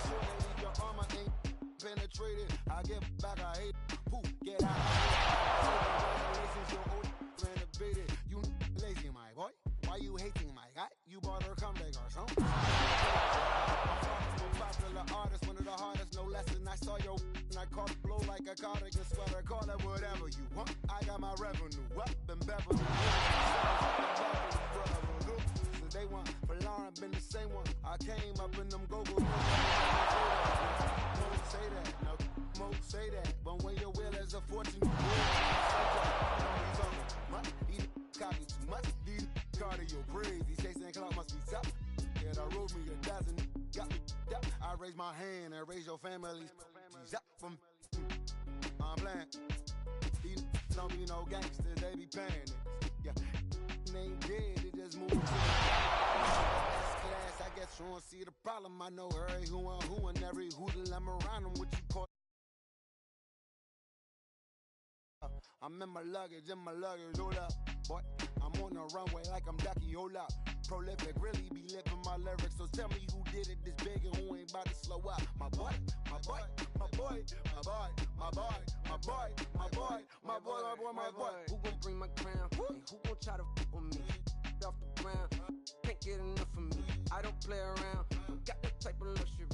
sure to leave your armor ain't penetrated. I get back, I hate poof, get out. Congratulations, your old renovated. You lazy, my boy. Why you hating my guy? You bought her come back or something. Popular artist, one of the hardest, no less than I saw your and I caught blow like a cardigan sweater, call it whatever you want. I got my revenue up and Beverly Hills. They want for Lauren been the same one. I came up in them go-go. Most say that, no, most say that. But when your will is a fortune, you he copy too much. These cardio crazy, chasing clout must be tough. Yeah, I wrote me a dozen, got me up. I raise my hand and raise your family's up from. I'm playing. These don't be no gangsters, they be paying it. Yeah, they ain't dead, they just move to S-class. I guess you don't see the problem. I know every who and every hoodle I'm around them. What you call? I'm in my luggage, hold up, boy. I'm on the runway like I'm Ducky, hold up. Prolific, really be living my lyrics. So tell me who did it this big and who ain't about to slow up. My boy, my boy, my boy, my boy, my boy, my boy, my boy, my boy, my boy, my boy. Who gon' bring my crown? And who gon' try to f with me? Off the ground, can't get enough of me. I don't play around, got that type of luxury.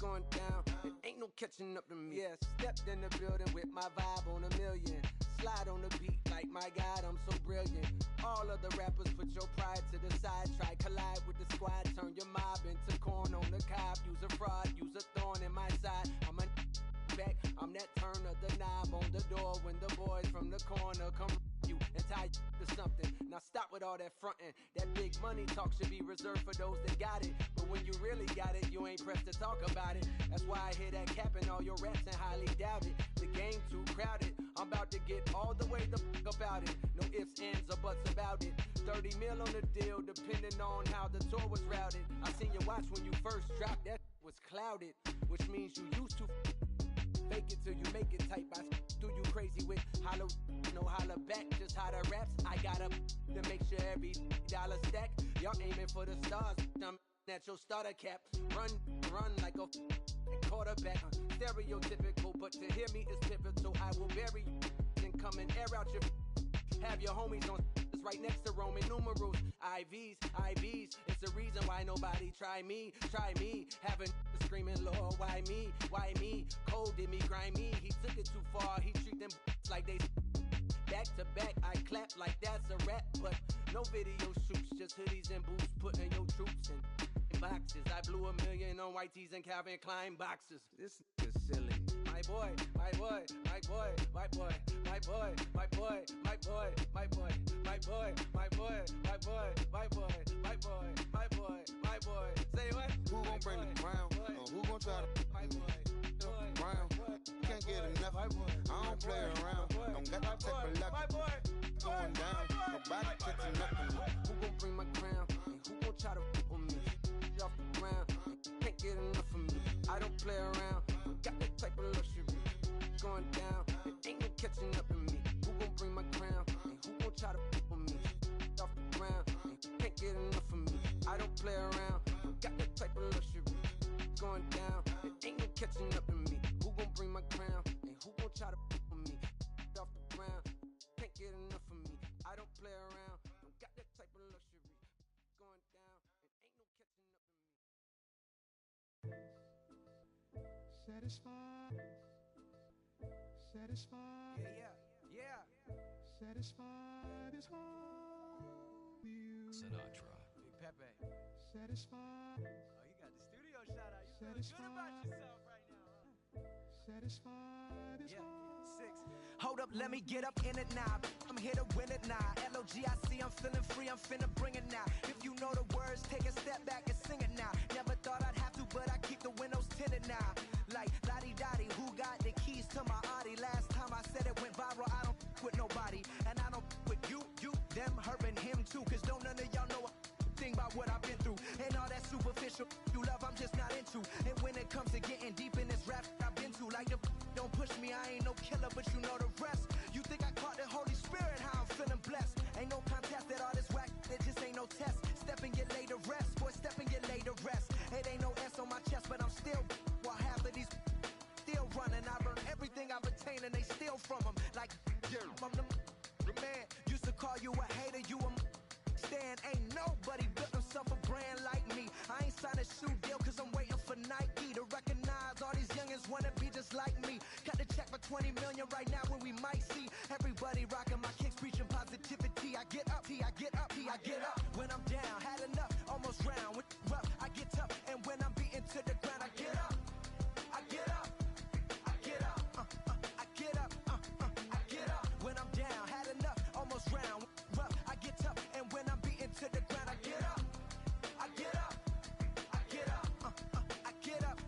Going down, and ain't no catching up to me. Yeah, stepped in the building with my vibe on a million. slide on the beat like, my God, I'm so brilliant. All of the rappers put your pride to the side. Try collide with the squad. Turn your mob into corn on the cob. Use a fraud, use a thorn in my side. I'm a back. I'm that turn of the knob on the door when the boys from the corner come you and tie you to something. Now stop with all that frontin'. That big money talk should be reserved for those that got it. But when you really got it, you ain't pressed to talk about it. That's why I hear that capping all your raps and highly doubt it. The game too crowded. I'm about to get all the way the fuck about it. No ifs, ands, or buts about it. 30 mil on the deal, depending on how the tour was routed. I seen your watch when you first dropped. That was clouded, which means you used to fake it till you make it type. I do you crazy with holla, no holla back. Just how the raps, I got up to make sure every dollar stack. Y'all aiming for the stars, I'm at your starter cap. Run like a quarterback. Stereotypical, but to hear me is pivotal. I will bury you and come and air out your. Have your homies on right next to Roman numerals. IVs, it's the reason why nobody try me. Having screaming, Lord, why me? Cold did me, grimy. He took it too far, he treat them like they back to back. I clap like that's a rap, but no video shoots, just hoodies and boots, putting your troops in boxes. I blew $1 million on white tees and Calvin Klein boxes. This is silly. My boy. Say what? Who gon' bring the crown? Who gon' try to crown? Can't get enough. I don't play around. Don't got to take a luck. Going down. Nobody catching nothing. Who gon' bring my crown? And who gon' try to on me? Off the ground. Can't get enough of me. I don't play around. Got that type of luxury. Going down. It ain't no catching up in me. Who gon' bring my crown? And who gon' try to on me? Off the ground. Can't get enough of me. I don't play around. Got that type of luxury. Going down. It ain't no catching up in me. Who gon' bring my crown? And who gon' try to on me? Off the ground. Can't get enough of me. I don't play around. Got that type of luxury. Going down. It ain't no catching up in me. Satisfied. Yeah. Satisfied is all you. Sinatra. Big Pepe. Satisfied. Oh, you got the studio shot out. You feeling Satisfied. good about yourself right now, huh? Satisfied is all. 6. Hold up, let me get up in it now. I'm here to win it now. L-O-G-I-C, I'm feeling free, I'm finna bring it now. If you know the words, take a step back and sing it now. Never thought I'd have to, but I keep the windows tinted now. Like, lottie-dottie, who got the keys to my Audi? Last time I said it went viral, I don't with nobody. And I don't with you, them, her, and him too. Cause don't none of y'all know a thing about what I've been through. And all that superficial you love, I'm just not into. And when it comes to getting deep in this rap I've been to, like the don't push me, I ain't no killer, but you know the rest. You think I caught the Holy Spirit, how I'm feeling blessed. Ain't no contest at all this whack, it just ain't no test. Step and get laid to rest, boy, step and get laid to rest. It ain't no S on my chest, but I'm still, while half of these still running. I learned everything I've attained and they steal from them. Like, yeah, I'm the man, used to call you a hater, you a stand. Ain't nobody built himself a brand like me. I ain't signed a shoe deal cause I'm waiting for Nike to recognize all these youngins wanna be just like me. Got the check for 20 million right now when we might see everybody rocking my kicks, preaching positivity. I get up, I get up, I get up. When I'm down, had enough, almost round. When rough, I get tough, and when I'm beaten to the ground, I get up, I get up, I get up, I get up, I get up. When I'm down, had enough, almost round. Rough, I get tough, and when I'm beaten to the ground, I get up, I get up, I get up, I get up,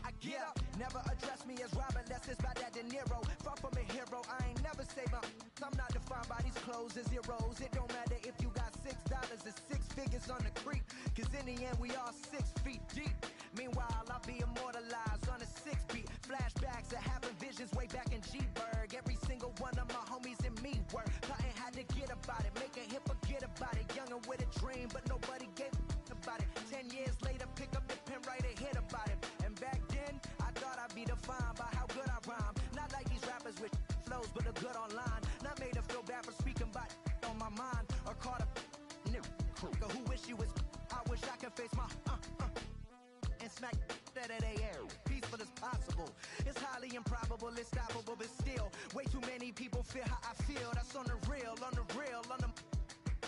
I get up. Never address me as Robin, less it's by that De Niro. Far from a hero, I ain't never say my. I'm not defined by these clothes and zeros. It don't matter if you got $6 or 6 figures on the creek. Cause in the end, we all 6 feet deep. Meanwhile, I'll be immortalized on a 6 beat. Flashbacks of having visions way back in G-Berg. Every single one of my homies and me work. Plotting had to get about it, make a hit, forget about it. Younger with a dream, but nobody gave about it. 10 years later, pick up the pen, write a hit about it. And back then, I thought I'd be defined by how good I rhyme. Not like these rappers with flows, but a good online. Not made to feel bad for speaking about on my mind. Or caught a nigga who wish he was. I wish I could face my and smack that at AR. Peaceful as impossible. It's highly improbable, it's stoppable, but still, way too many people feel how I feel. That's on the real, on the real, on the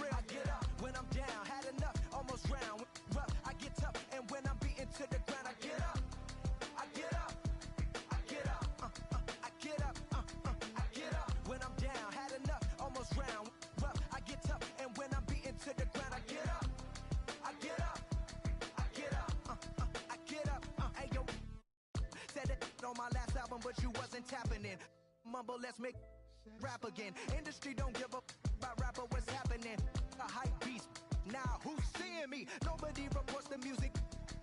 real. I get up when I'm down, had enough, almost drowned. Rough, I get tough, and when I'm beaten to the ground, I get up. I get up. I get up. I get up. I get up when I'm down, had enough, almost drowned. Rough, I get tough, and when I'm beaten to the ground, I get up. I get up. I get up. I get up. Hey yo, said it on my last album, but you wasn't tapping in. Mumble, let's make rap again. Industry don't give up about rapper, what's happening? A hype beast. Now who's seeing me? Nobody reports the music.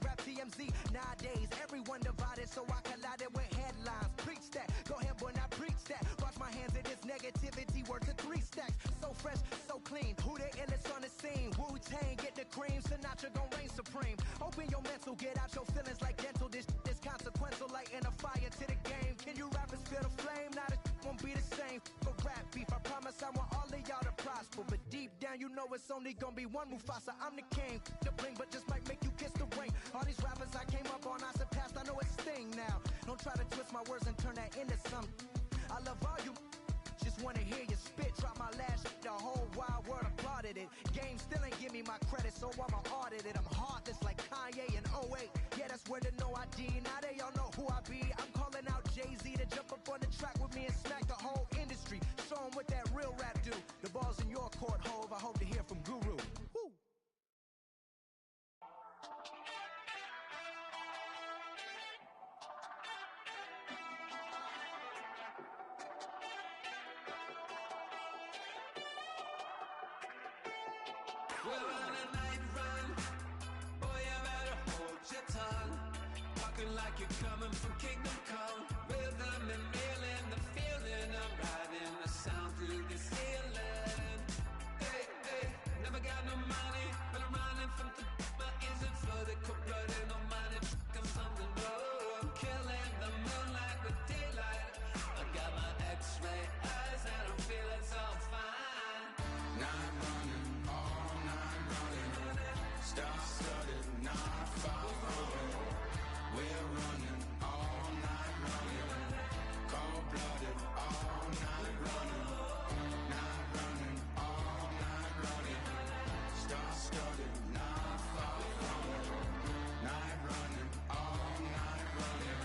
Rap TMZ. Nowadays, everyone divided, so I collided with headlines. Preach that. Go ahead, boy, now preach that. Wash my hands of this negativity. Word to 3 stacks. So fresh, so clean. Who the illest on the scene? Wu-Tang, get the cream. Sinatra gon' reign supreme. Open your mental, get out your feelings like dental. This is consequential, lighting a fire to the game. Can you rappers feel the flame? Now the won't be the same. For rap beef, I promise I want all of y'all to prosper. But deep down, you know it's only gonna be one Mufasa. I'm the king. The bling, but just might make you kiss the ring. All these rappers I came up on, I surpassed. I know it's Sting now. Don't try to twist my words and turn that into something. I love all you. Just wanna hear you spit. Drop my last shit, the whole wild world applauded it. Game still ain't give me my credit, so I'ma audit it. I'm heartless like Kanye in 08. Yeah, that's where the no ID. Now they all know who I be. I'm calling out Jay-Z to jump up on the track with me and smack the whole industry. Show 'em what that real rap do. The ball's in your court, Hove. I hope to hear from Guru. Woo. We're on a night run. Boy, you better hold your tongue. Talking like you're coming from Kingdom Come. Rhythm and reeling, the feeling of riding the sound through the ceiling. Hey, hey, never got no money, but I'm running from my ears and flooded, cold blooded, no money, I'm something low. Killing the moonlight with daylight. I got my X-ray eyes and I'm feeling so fine. Night running. Star-studded, not far away. We're running all night running. Cold-blooded, all night running. Night running, all night running. Star-studded, not far away. Night running, all night running.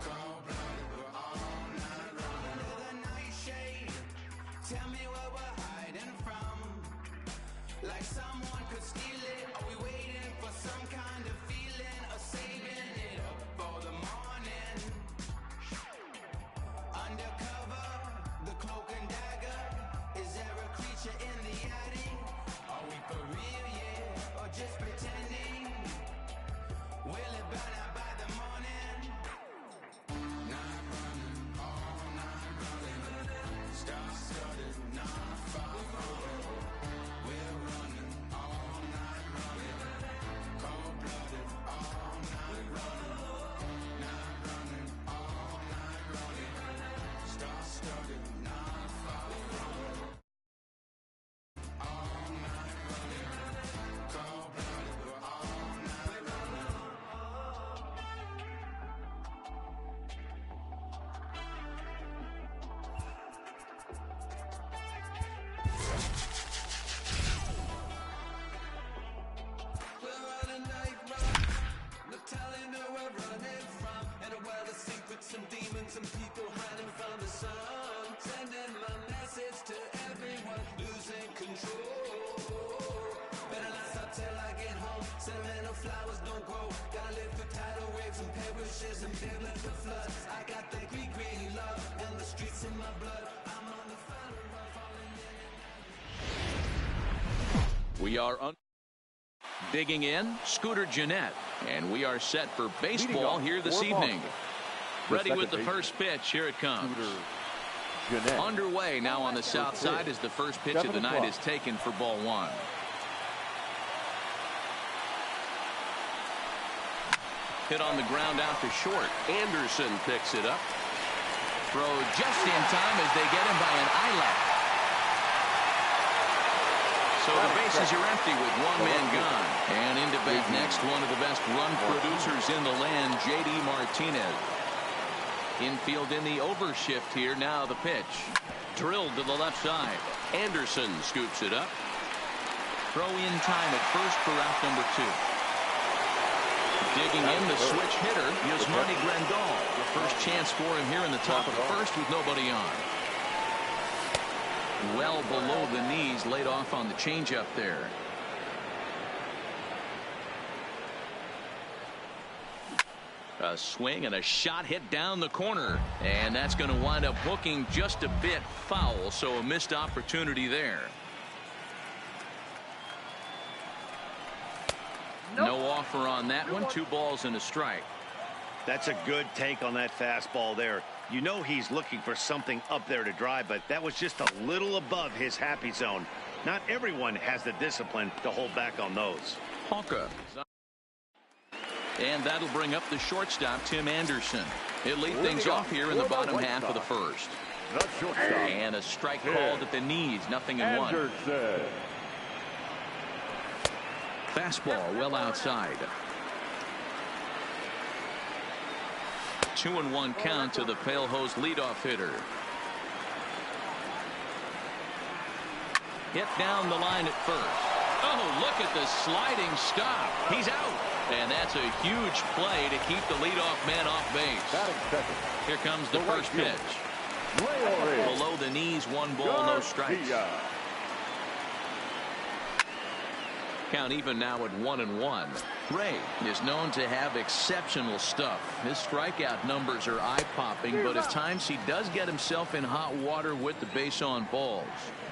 Cold-blooded, we're all night running. Under the nightshade, tell me where we're hiding from. Like someone could steal it. Are we waiting for some kind of feeling, or saving it up for the morning? Undercover, the cloak and dagger. Is there a creature in the attic? Are we for real, yeah, or just pretending? Will it burn out by the morning? Night running, all night running. Star-studded, not far away. We're running all night running. Cold-blooded, all night running. Night running, all night running. Star-studded, not far away. All night running. Cold-blooded, we're all night running. We're on a night run. No telling who we're running from. In a world of secrets and demons and people hiding from the sun. Sending my message to everyone losing control. Better not stop till I get home. Sentimental flowers don't grow. Gotta live through tidal waves and perishes and biblical floods. I got the Greek love and the streets in my blood. I'm on the final run, falling in and out. We are digging in, Scooter Jeanette, and we are set for baseball here this evening. Ready with the first pitch. Here it comes. Underway now on the south side as the first pitch of the night is taken for ball 1. Hit on the ground out to short. Anderson picks it up. Throw just in time as they get him by an eyelash. So the bases are empty with one man gone. And into bat next, one of the best run producers in the land, J.D. Martinez. Infield in the overshift here. Now the pitch. Drilled to the left side. Anderson scoops it up. Throw in time at first for out number 2. Digging in the switch hitter, Yasmani Grandal. The first chance for him here in the top of the first with nobody on. Well below the knees, laid off on the changeup there. A swing and a shot hit down the corner, and that's going to wind up hooking just a bit foul, so a missed opportunity there. No offer on that one. 2 balls and a strike. That's a good take on that fastball there. You know he's looking for something up there to drive, but that was just a little above his happy zone. Not everyone has the discipline to hold back on those. Hawka. And that'll bring up the shortstop, Tim Anderson. He'll lead things off here in the bottom half of the first. And a strike called at the knees. 0-1. Fastball well outside. 2-1 count to the Pale Hose leadoff hitter. Hit down the line at first. Oh, look at the sliding stop. He's out. And that's a huge play to keep the leadoff man off base. Here comes the first pitch. Below the knees, 1 ball, no strikes. Count even now at 1-1. Ray is known to have exceptional stuff. His strikeout numbers are eye-popping, but at times he does get himself in hot water with the base on balls.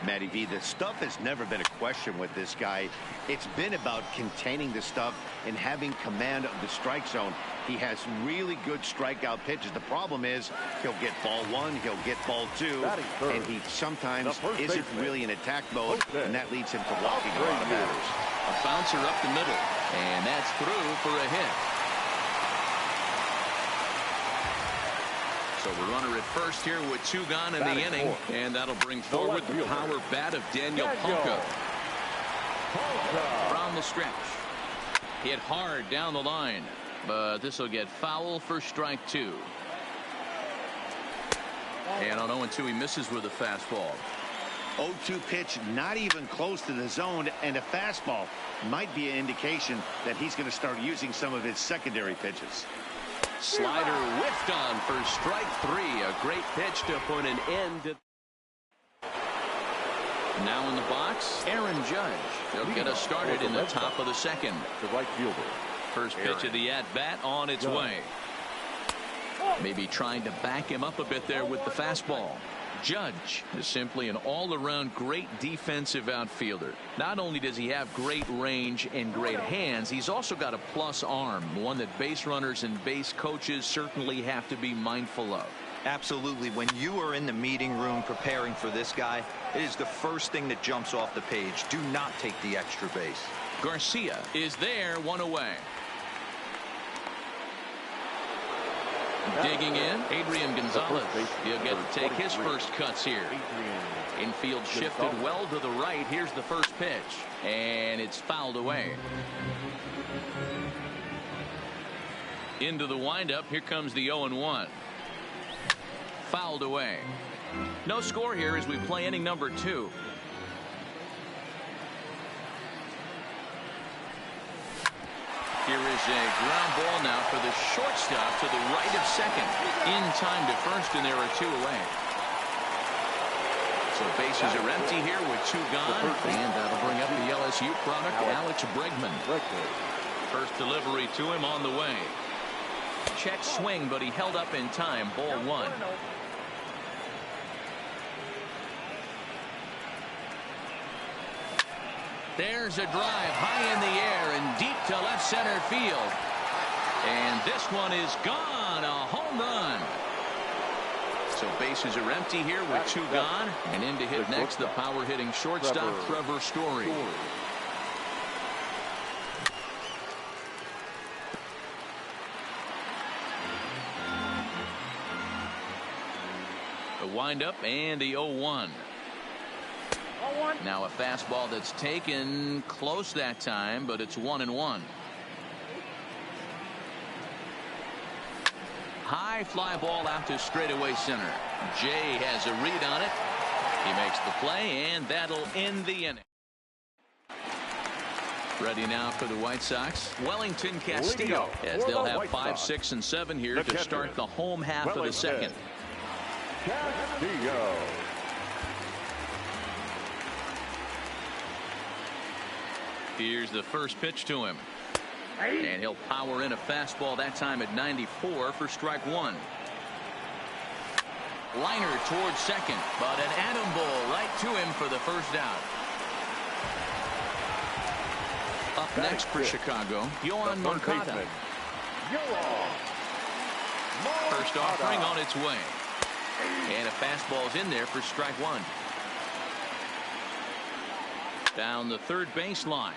Matty V, the stuff has never been a question with this guy. It's been about containing the stuff and having command of the strike zone. He has really good strikeout pitches. The problem is he'll get ball 1, he'll get ball 2, and he sometimes isn't really in attack mode, and that leads him to walking a lot of batters. A bouncer up the middle, and that's through for a hit. So the runner at first here with 2 gone in the inning, and that'll bring forward the power bat of Daniel Palka. From the stretch. Hit hard down the line, but this will get foul for strike 2. And on 0-2 he misses with a fastball. 0-2 pitch, not even close to the zone, and a fastball might be an indication that he's going to start using some of his secondary pitches. Slider whiffed on for strike 3. A great pitch to put an end to. Now in the box, Aaron Judge. He'll get us started in the top of the second. The right fielder. First pitch of the at-bat on its way. Maybe trying to back him up a bit there with the fastball. Judge is simply an all-around great defensive outfielder. Not only does he have great range and great hands, he's also got a plus arm, one that base runners and base coaches certainly have to be mindful of. Absolutely. When you are in the meeting room preparing for this guy, it is the first thing that jumps off the page. Do not take the extra base. Garcia is there, 1 away. Digging in, Adrian Gonzalez. He'll get to take his first cuts here. Infield shifted well to the right. Here's the first pitch, and it's fouled away. Into the windup. Here comes the 0-1. Fouled away. No score here as we play inning number 2. Here is a ground ball now for the shortstop to the right of second. In time to first, and there are 2 away. So bases are empty here with 2 gone, and that'll bring up the LSU product, Alex Bregman. First delivery to him on the way. Check swing, but he held up in time. Ball 1. There's a drive high in the air and deep to left center field. And this one is gone. A home run. So bases are empty here with 2 gone. And in to hit next, the power hitting shortstop, Trevor Story. The windup and the 0-1. Now a fastball that's taken close that time, but it's 1-1. High fly ball out to straightaway center. Jay has a read on it. He makes the play, and that'll end the inning. Ready now for the White Sox. Wellington Castillo, as they'll have 5, 6, and 7 here to start the home half of the second. Castillo. Here's the first pitch to him. And he'll power in a fastball that time at 94 for strike 1. Liner towards second, but an atom ball right to him for the first out. Up next for Chicago, Yohan Moncada. First offering on its way. And a fastball's in there for strike 1. Down the third baseline.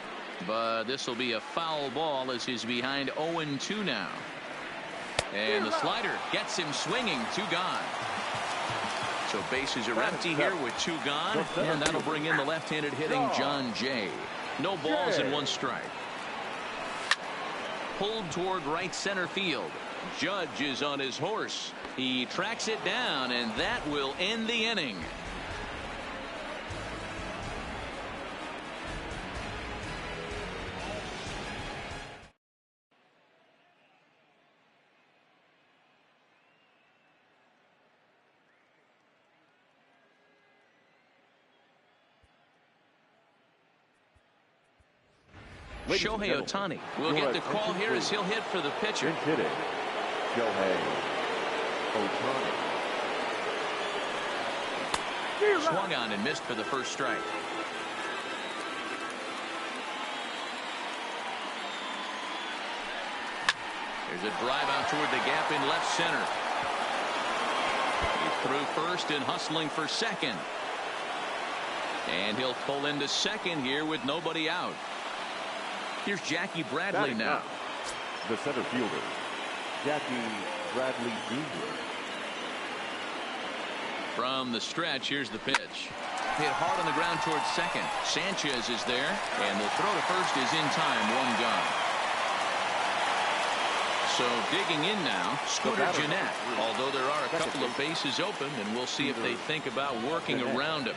But this will be a foul ball as he's behind 0-2 now. And the slider gets him swinging. 2 gone. So bases are empty here with 2 gone. And that'll bring in the left-handed hitting John Jay. No balls and 1 strike. Pulled toward right center field. Judge is on his horse. He tracks it down, and that will end the inning. Shohei Ohtani will get the call here as he'll hit for the pitcher. Hitting, Shohei Ohtani. Swung on and missed for the first strike. There's a drive out toward the gap in left center. He threw first and hustling for second. And he'll pull into second here with nobody out. Here's Jackie Bradley now. The center fielder, Jackie Bradley Jr. From the stretch, here's the pitch. Hit hard on the ground towards second. Sanchez is there, and the throw to first is in time. 1 gone. So digging in now, Scooter Gennett. Although there are a couple of bases open, and we'll see if they think about working around him.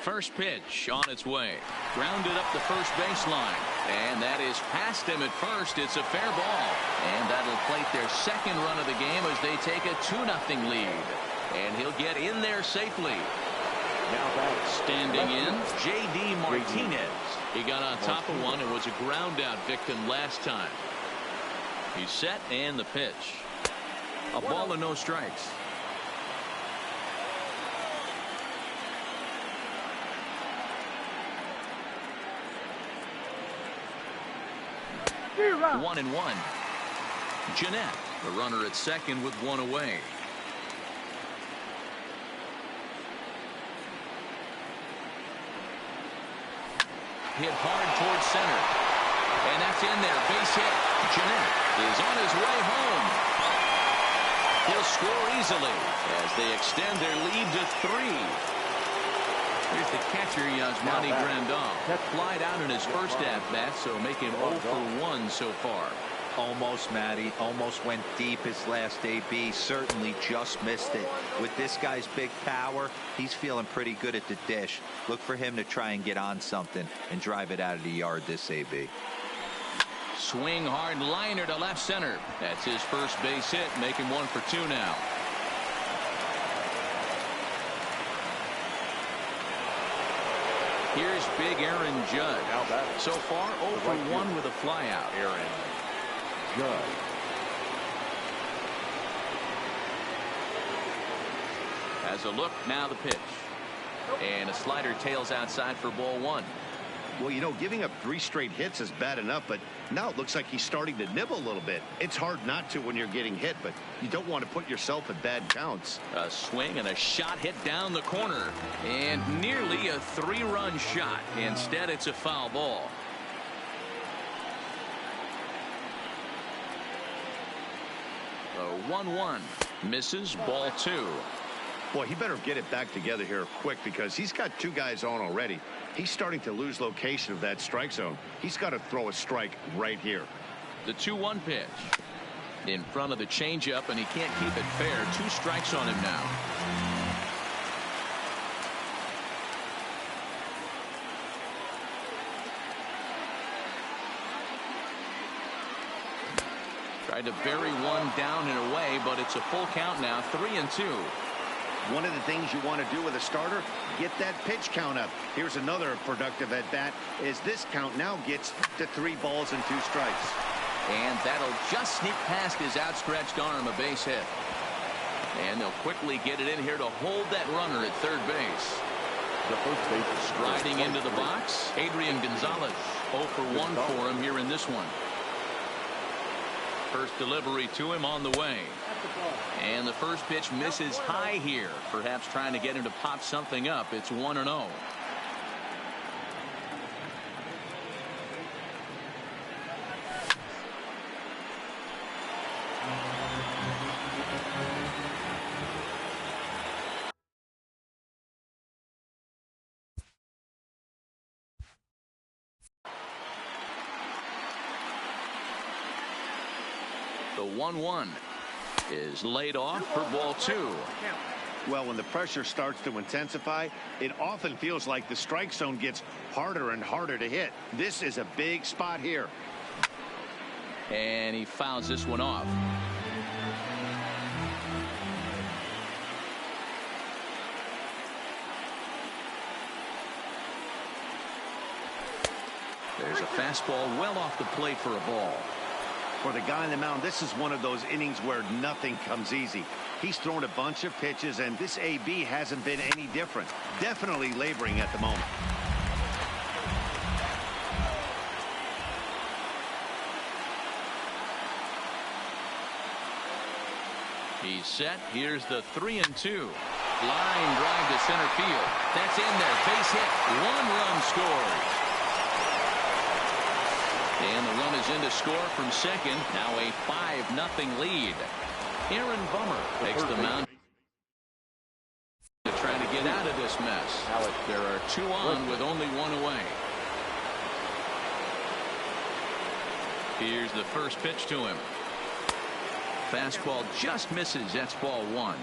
First pitch on its way. Grounded up the first baseline. And that is past him at first. It's a fair ball. And that'll plate their second run of the game as they take a 2-0 lead. And he'll get in there safely. Standing in, J.D. Martinez. He got on top of one and was a ground out victim last time. He's set and the pitch. A ball and no strikes. One and 1. Gennett, the runner at second with 1 away. Hit hard towards center. And that's in there. Base hit. Gennett is on his way home. He'll score easily as they extend their lead to 3. Here's the catcher, Yasmani Grandal. Flied out in his first at-bat, so make him 0 for 1 so far. Almost, Matty. Almost went deep his last AB. Certainly just missed it. With this guy's big power, he's feeling pretty good at the dish. Look for him to try and get on something and drive it out of the yard this AB. Swing hard liner to left center. That's his first base hit, making 1 for 2 now. Here's big Aaron Judge. So far 0 for 1 with a flyout. Aaron Judge. As a look, now the pitch. And a slider tails outside for ball 1. Well, you know, giving up 3 straight hits is bad enough, but now it looks like he's starting to nibble a little bit. It's hard not to when you're getting hit, but you don't want to put yourself at bad counts. A swing and a shot hit down the corner. And nearly a 3-run shot. Instead, it's a foul ball. The 1-1. Misses, ball 2. Boy, he better get it back together here quick because he's got two guys on already. He's starting to lose location of that strike zone. He's got to throw a strike right here. The 2-1 pitch. In front of the changeup, and he can't keep it fair. 2 strikes on him now. Tried to bury one down and away, but it's a full count now. 3-2. One of the things you want to do with a starter, get that pitch count up. Here's another productive at bat as this count now gets to 3 balls and 2 strikes. And that'll just sneak past his outstretched arm, a base hit. And they'll quickly get it in here to hold that runner at third base. The first base Striding into the box, Adrian Gonzalez. 0 for 1 for him here in this one. First delivery to him on the way. And the first pitch misses high here. Perhaps trying to get him to pop something up. It's 1-0. The 1-1 is laid off for ball 2. Well, when the pressure starts to intensify, it often feels like the strike zone gets harder and harder to hit. This is a big spot here. And he fouls this one off. There's a fastball well off the plate for a ball. For the guy on the mound, this is one of those innings where nothing comes easy. He's thrown a bunch of pitches, and this AB hasn't been any different. Definitely laboring at the moment. He's set. Here's the 3-2. Line drive to center field. That's in there. Base hit. 1 run scored. And the run is in to score from second. Now a 5-0 lead. Aaron Bummer takes the mound. Trying to get out of this mess. There are 2 on with only 1 away. Here's the first pitch to him. Fastball just misses. That's ball 1.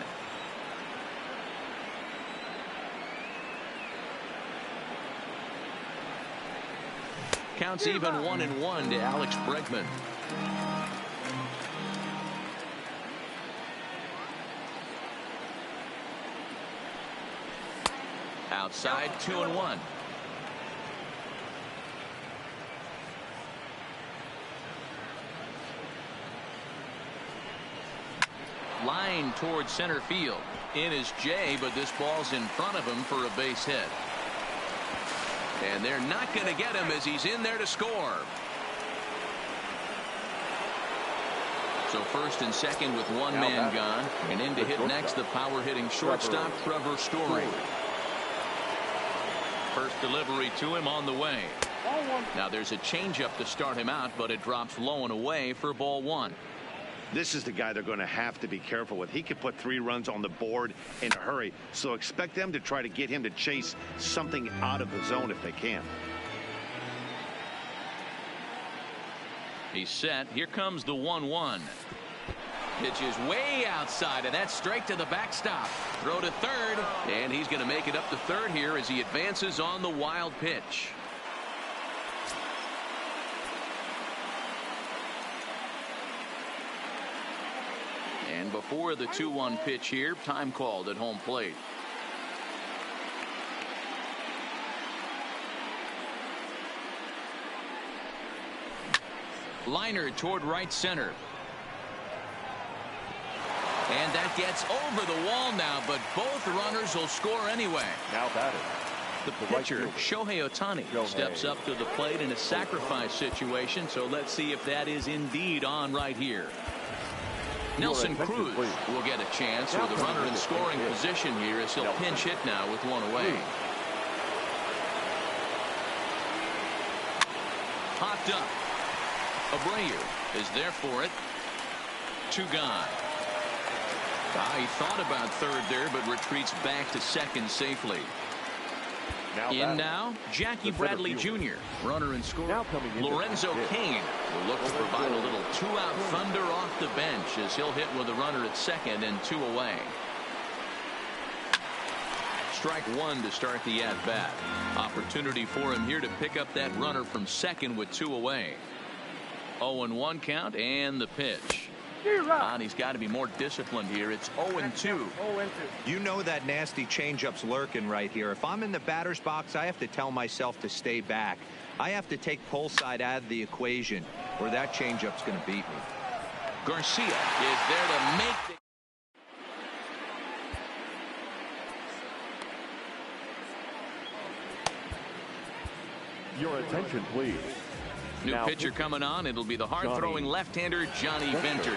Counts even 1-1 to Alex Bregman. Outside, 2-1. Line towards center field. In is Jay, but this ball's in front of him for a base hit. And they're not going to get him as he's in there to score. So first and second with 1 man gone. And in to hit next, the power hitting shortstop Trevor Story. First delivery to him on the way. Now there's a changeup to start him out, but it drops low and away for ball 1. This is the guy they're going to have to be careful with. He could put 3 runs on the board in a hurry. So expect them to try to get him to chase something out of the zone if they can. He's set. Here comes the 1-1. Pitch is way outside, and that's straight to the backstop. Throw to third, and he's going to make it up to third here as he advances on the wild pitch. And before the 2-1 pitch here, time called at home plate. Liner toward right center. And that gets over the wall now, but both runners will score anyway. Now batted. The pitcher, Shohei Ohtani, steps up to the plate in a sacrifice situation, so let's see if that is indeed on right here. Nelson Cruz will get a chance with a runner in scoring position here as he'll pinch hit now with 1 away. Popped up. Abreu is there for it. 2 gone. He thought about third there, but retreats back to second safely. Now, Jackie Bradley Jr., runner and scorer. Lorenzo Cain will look to provide a little two-out thunder off the bench as he'll hit with a runner at second and 2 away. Strike one to start the at-bat. Opportunity for him here to pick up that runner from second with 2 away. 0-1 count and the pitch. And he's got to be more disciplined here. It's 0-2. You know that nasty changeup's lurking right here. If I'm in the batter's box, I have to tell myself to stay back. I have to take pull side out of the equation, or that changeup's going to beat me. Garcia is there to make the... Your attention, please. New pitcher coming on. It'll be the hard-throwing left-hander Johnny Venters.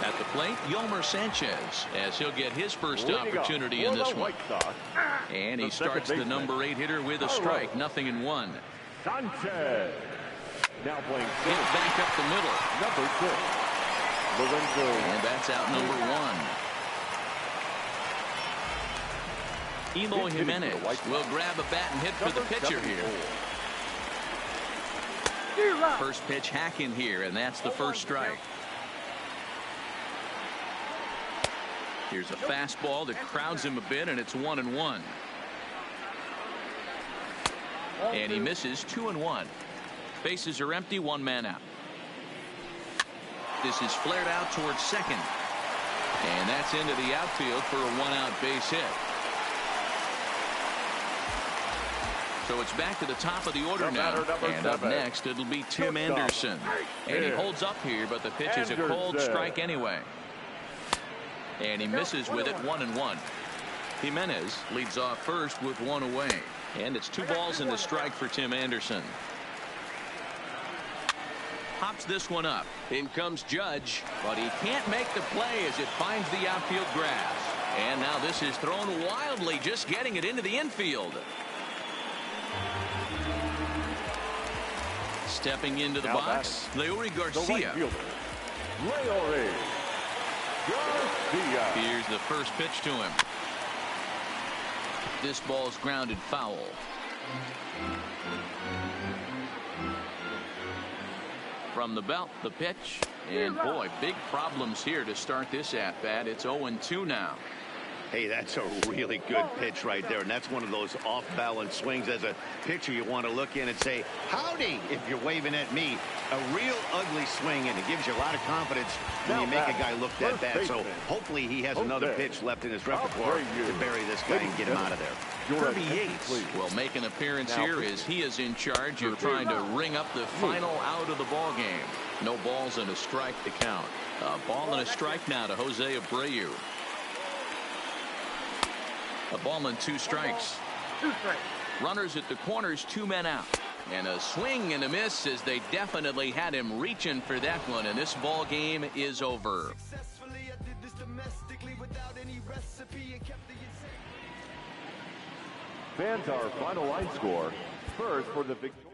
At the plate, Yolmer Sanchez, as he'll get his first opportunity in this one. And he starts the number 8 hitter with a strike. 0-1. Sanchez. Now playing hit back up the middle. Number 6. Lorenzo. And that's out number 1. Eloy Jimenez will grab a bat and hit for the pitcher here. First pitch hacking here, and that's the first strike. Here's a fastball that crowds him a bit, and it's 1-1. And he misses 2-1. Bases are empty, 1 man out. This is flared out towards second. And that's into the outfield for a 1-out base hit. So it's back to the top of the order now. And up next, it'll be Tim Anderson. And he holds up here, but the pitch is a cold strike anyway. And he misses with it, 1-1. Jimenez leads off first with 1 away. And it's 2 balls and a strike for Tim Anderson. Pops this one up. In comes Judge, but he can't make the play as it finds the outfield grass. And now this is thrown wildly, just getting it into the infield. Stepping into the box, Leury Garcia. Leury Garcia. Here's the first pitch to him. This ball's grounded foul. From the belt, the pitch. And boy, big problems here to start this at-bat. It's 0-2 now. Hey, that's a really good pitch right there, and that's one of those off-balance swings. As a pitcher, you want to look in and say, howdy, if you're waving at me. A real ugly swing, and it gives you a lot of confidence when you make a guy look that bad. So hopefully he has another pitch left in his repertoire to bury this guy and get him out of there. Kirby Yates will make an appearance here as he is in charge of trying to ring up the final out of the ball game. No balls and a strike to count. A ball and a strike now to Jose Abreu. A ball and 2 strikes. Runners at the corners, 2 men out. And a swing and a miss as they definitely had him reaching for that one. And this ball game is over. Fans, our final line score. First for the victory.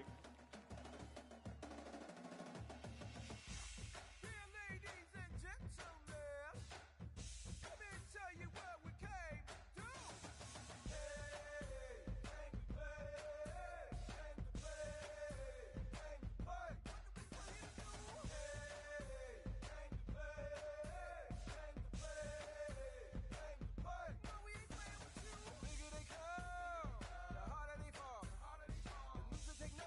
Take no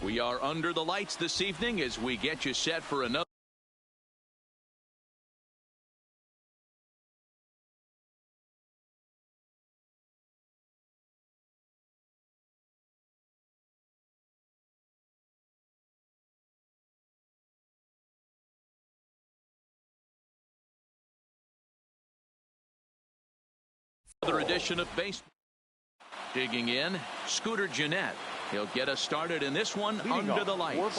We are under the lights this evening as we get you set for another. Another edition of baseball. Digging in, Scooter Gennett. He'll get us started in this one under the lights.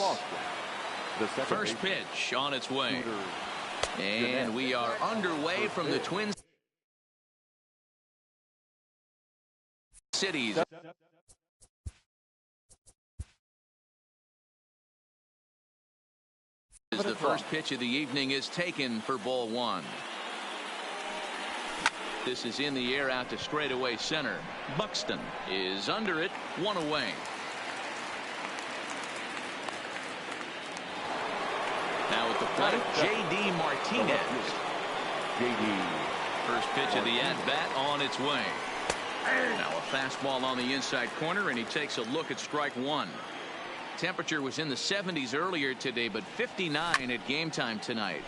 First pitch on its way. And we are underway from the Twin Cities. As the first pitch of the evening is taken for ball one. This is in the air out to straightaway center. Buxton is under it, one away. Now at the plate, J.D. Martinez. J.D. First pitch of the at-bat on its way. Now a fastball on the inside corner, and he takes a look at strike one. Temperature was in the 70s earlier today, but 59 at game time tonight.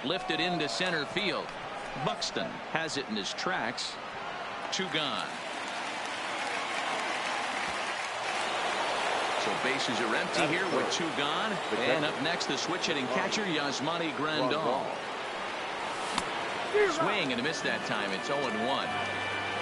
Lifted into center field. Buxton has it in his tracks. Two gone. So bases are empty here with two gone. And up next, the switch hitting catcher, Yasmani Grandal. Swing and a miss that time. It's 0-1.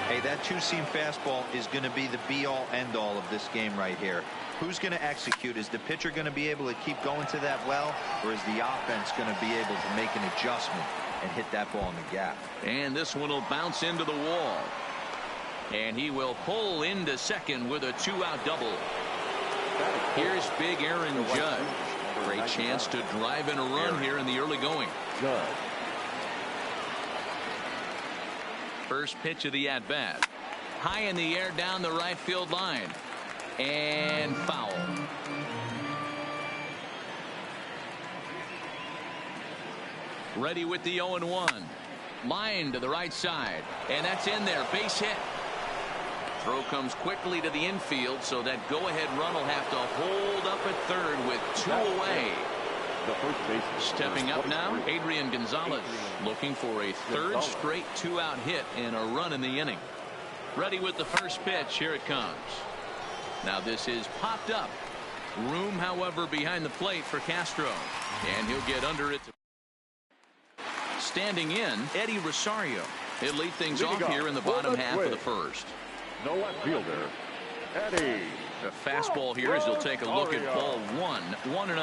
Hey, that two-seam fastball is going to be the be-all, end-all of this game right here. Who's going to execute? Is the pitcher going to be able to keep going to that well, or is the offense going to be able to make an adjustment and hit that ball in the gap? And this one will bounce into the wall. And he will pull into second with a two-out double. Here's big Aaron Judge. Great chance to drive in a run here in the early going. First pitch of the at-bat. High in the air down the right field line. And foul. Ready with the 0-1. Line to the right side. And that's in there. Base hit. Throw comes quickly to the infield, so that go-ahead run will have to hold up at third with two away. Stepping up now, Adrian Gonzalez, looking for a third straight two-out hit and a run in the inning. Ready with the first pitch. Here it comes. Now this is popped up. Room, however, behind the plate for Castro. And he'll get under it. Standing in, Eddie Rosario. He'll lead things off here in the bottom half of the first. No left fielder, Eddie. The fastball here as he'll take a look at ball one. 1-0.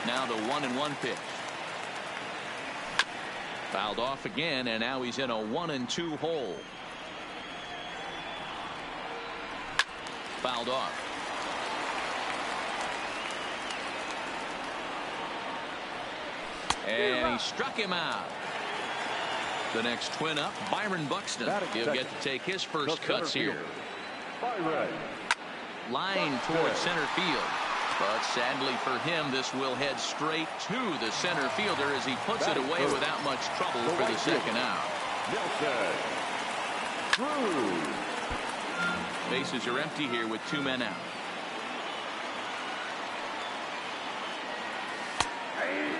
Now the 1-1 pitch. Fouled off again, and now he's in a 1-2 hole. Fouled off. And he struck him out. The next twin up, Byron Buxton. He'll get to take his first cuts here. Line towards center field. But sadly for him, this will head straight to the center fielder as he puts it away without much trouble for the second out. Bases are empty here with two men out.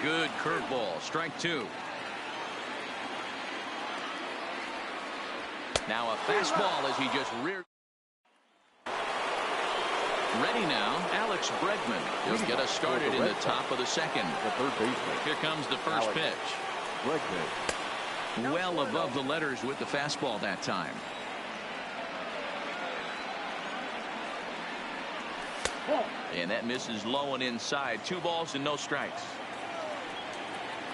Good curveball. Strike two. Now a fastball as he just reared. Ready now, Alex Bregman. He'll get us started in the top of the second. Here comes the first pitch. Well above the letters with the fastball that time. And that misses low and inside. 2 balls and no strikes.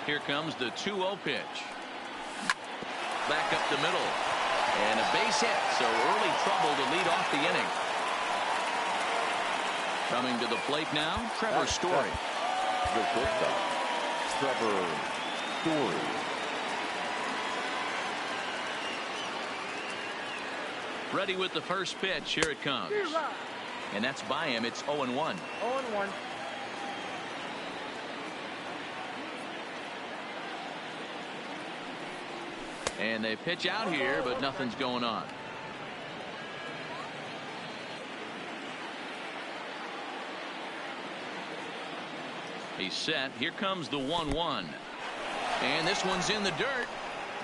Here comes the 2-0 pitch. Back up the middle. And a base hit. So early trouble to lead off the inning. Coming to the plate now, Trevor Story. The shortstop, Trevor Story. Ready with the first pitch. Here it comes. And that's by him. It's 0-1. 0-1. And they pitch out here, but nothing's going on. He's set. Here comes the 1-1. And this one's in the dirt.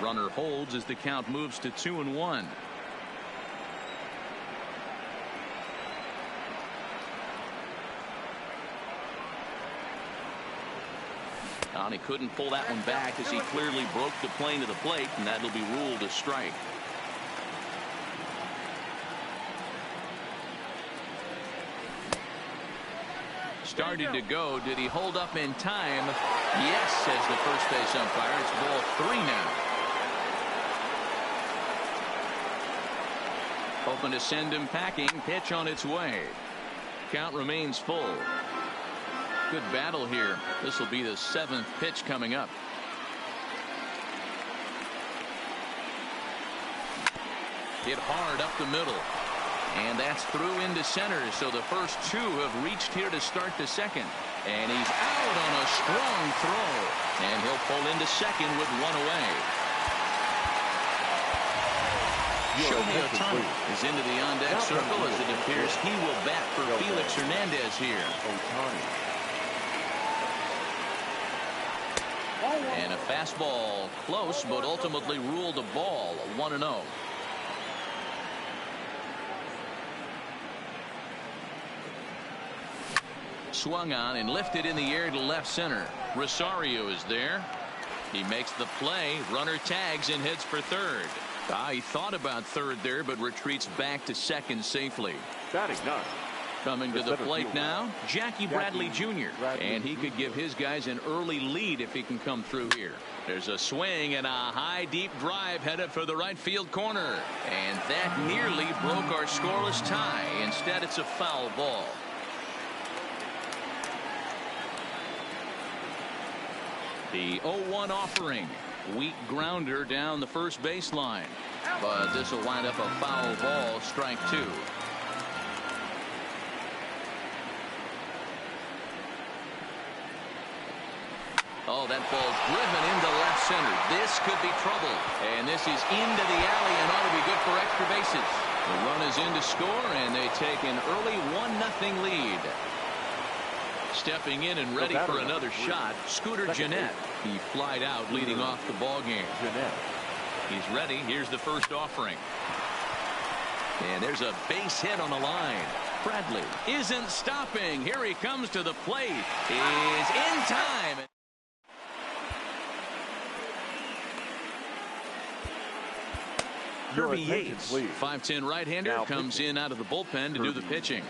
Runner holds as the count moves to 2-1. And he couldn't pull that one back as he clearly broke the plane to the plate, and that'll be ruled a strike. Started to go. Did he hold up in time? Yes, says the first base umpire. It's ball 3 now. Hoping to send him packing. Pitch on its way. Count remains full. Good battle here. This will be the 7th pitch coming up. Hit hard up the middle. And that's through into center. So the first 2 have reached here to start the second. And he's out on a strong throw. And he'll pull into second with 1 away. Shohei Ohtani is into the on-deck circle as it appears he will bat for Felix Hernandez here. And a fastball close, but ultimately ruled a ball. 1-0. Swung on and lifted in the air to left center. Rosario is there. He makes the play. Runner tags and heads for third. He thought about third there, but retreats back to second safely. Batting 9. Coming to the plate now, Jackie Bradley Jr. And he could give his guys an early lead if he can come through here. There's a swing and a high deep drive headed for the right field corner. And that nearly broke our scoreless tie. Instead, it's a foul ball. The 0-1 offering. Weak grounder down the first baseline. But this will wind up a foul ball. Strike 2. Oh, that ball's driven into left center. This could be trouble. And this is into the alley and ought to be good for extra bases. The run is in to score, and they take an early 1-0 lead. Stepping in and ready for another shot, Scooter Gennett. He flied out leading off the ball game. He's ready. Here's the first offering. And there's a base hit on the line. Bradley isn't stopping. Here he comes to the plate. Is in time. Kirby Yates, 5'10" right-hander, comes in out of the bullpen to do the pitching.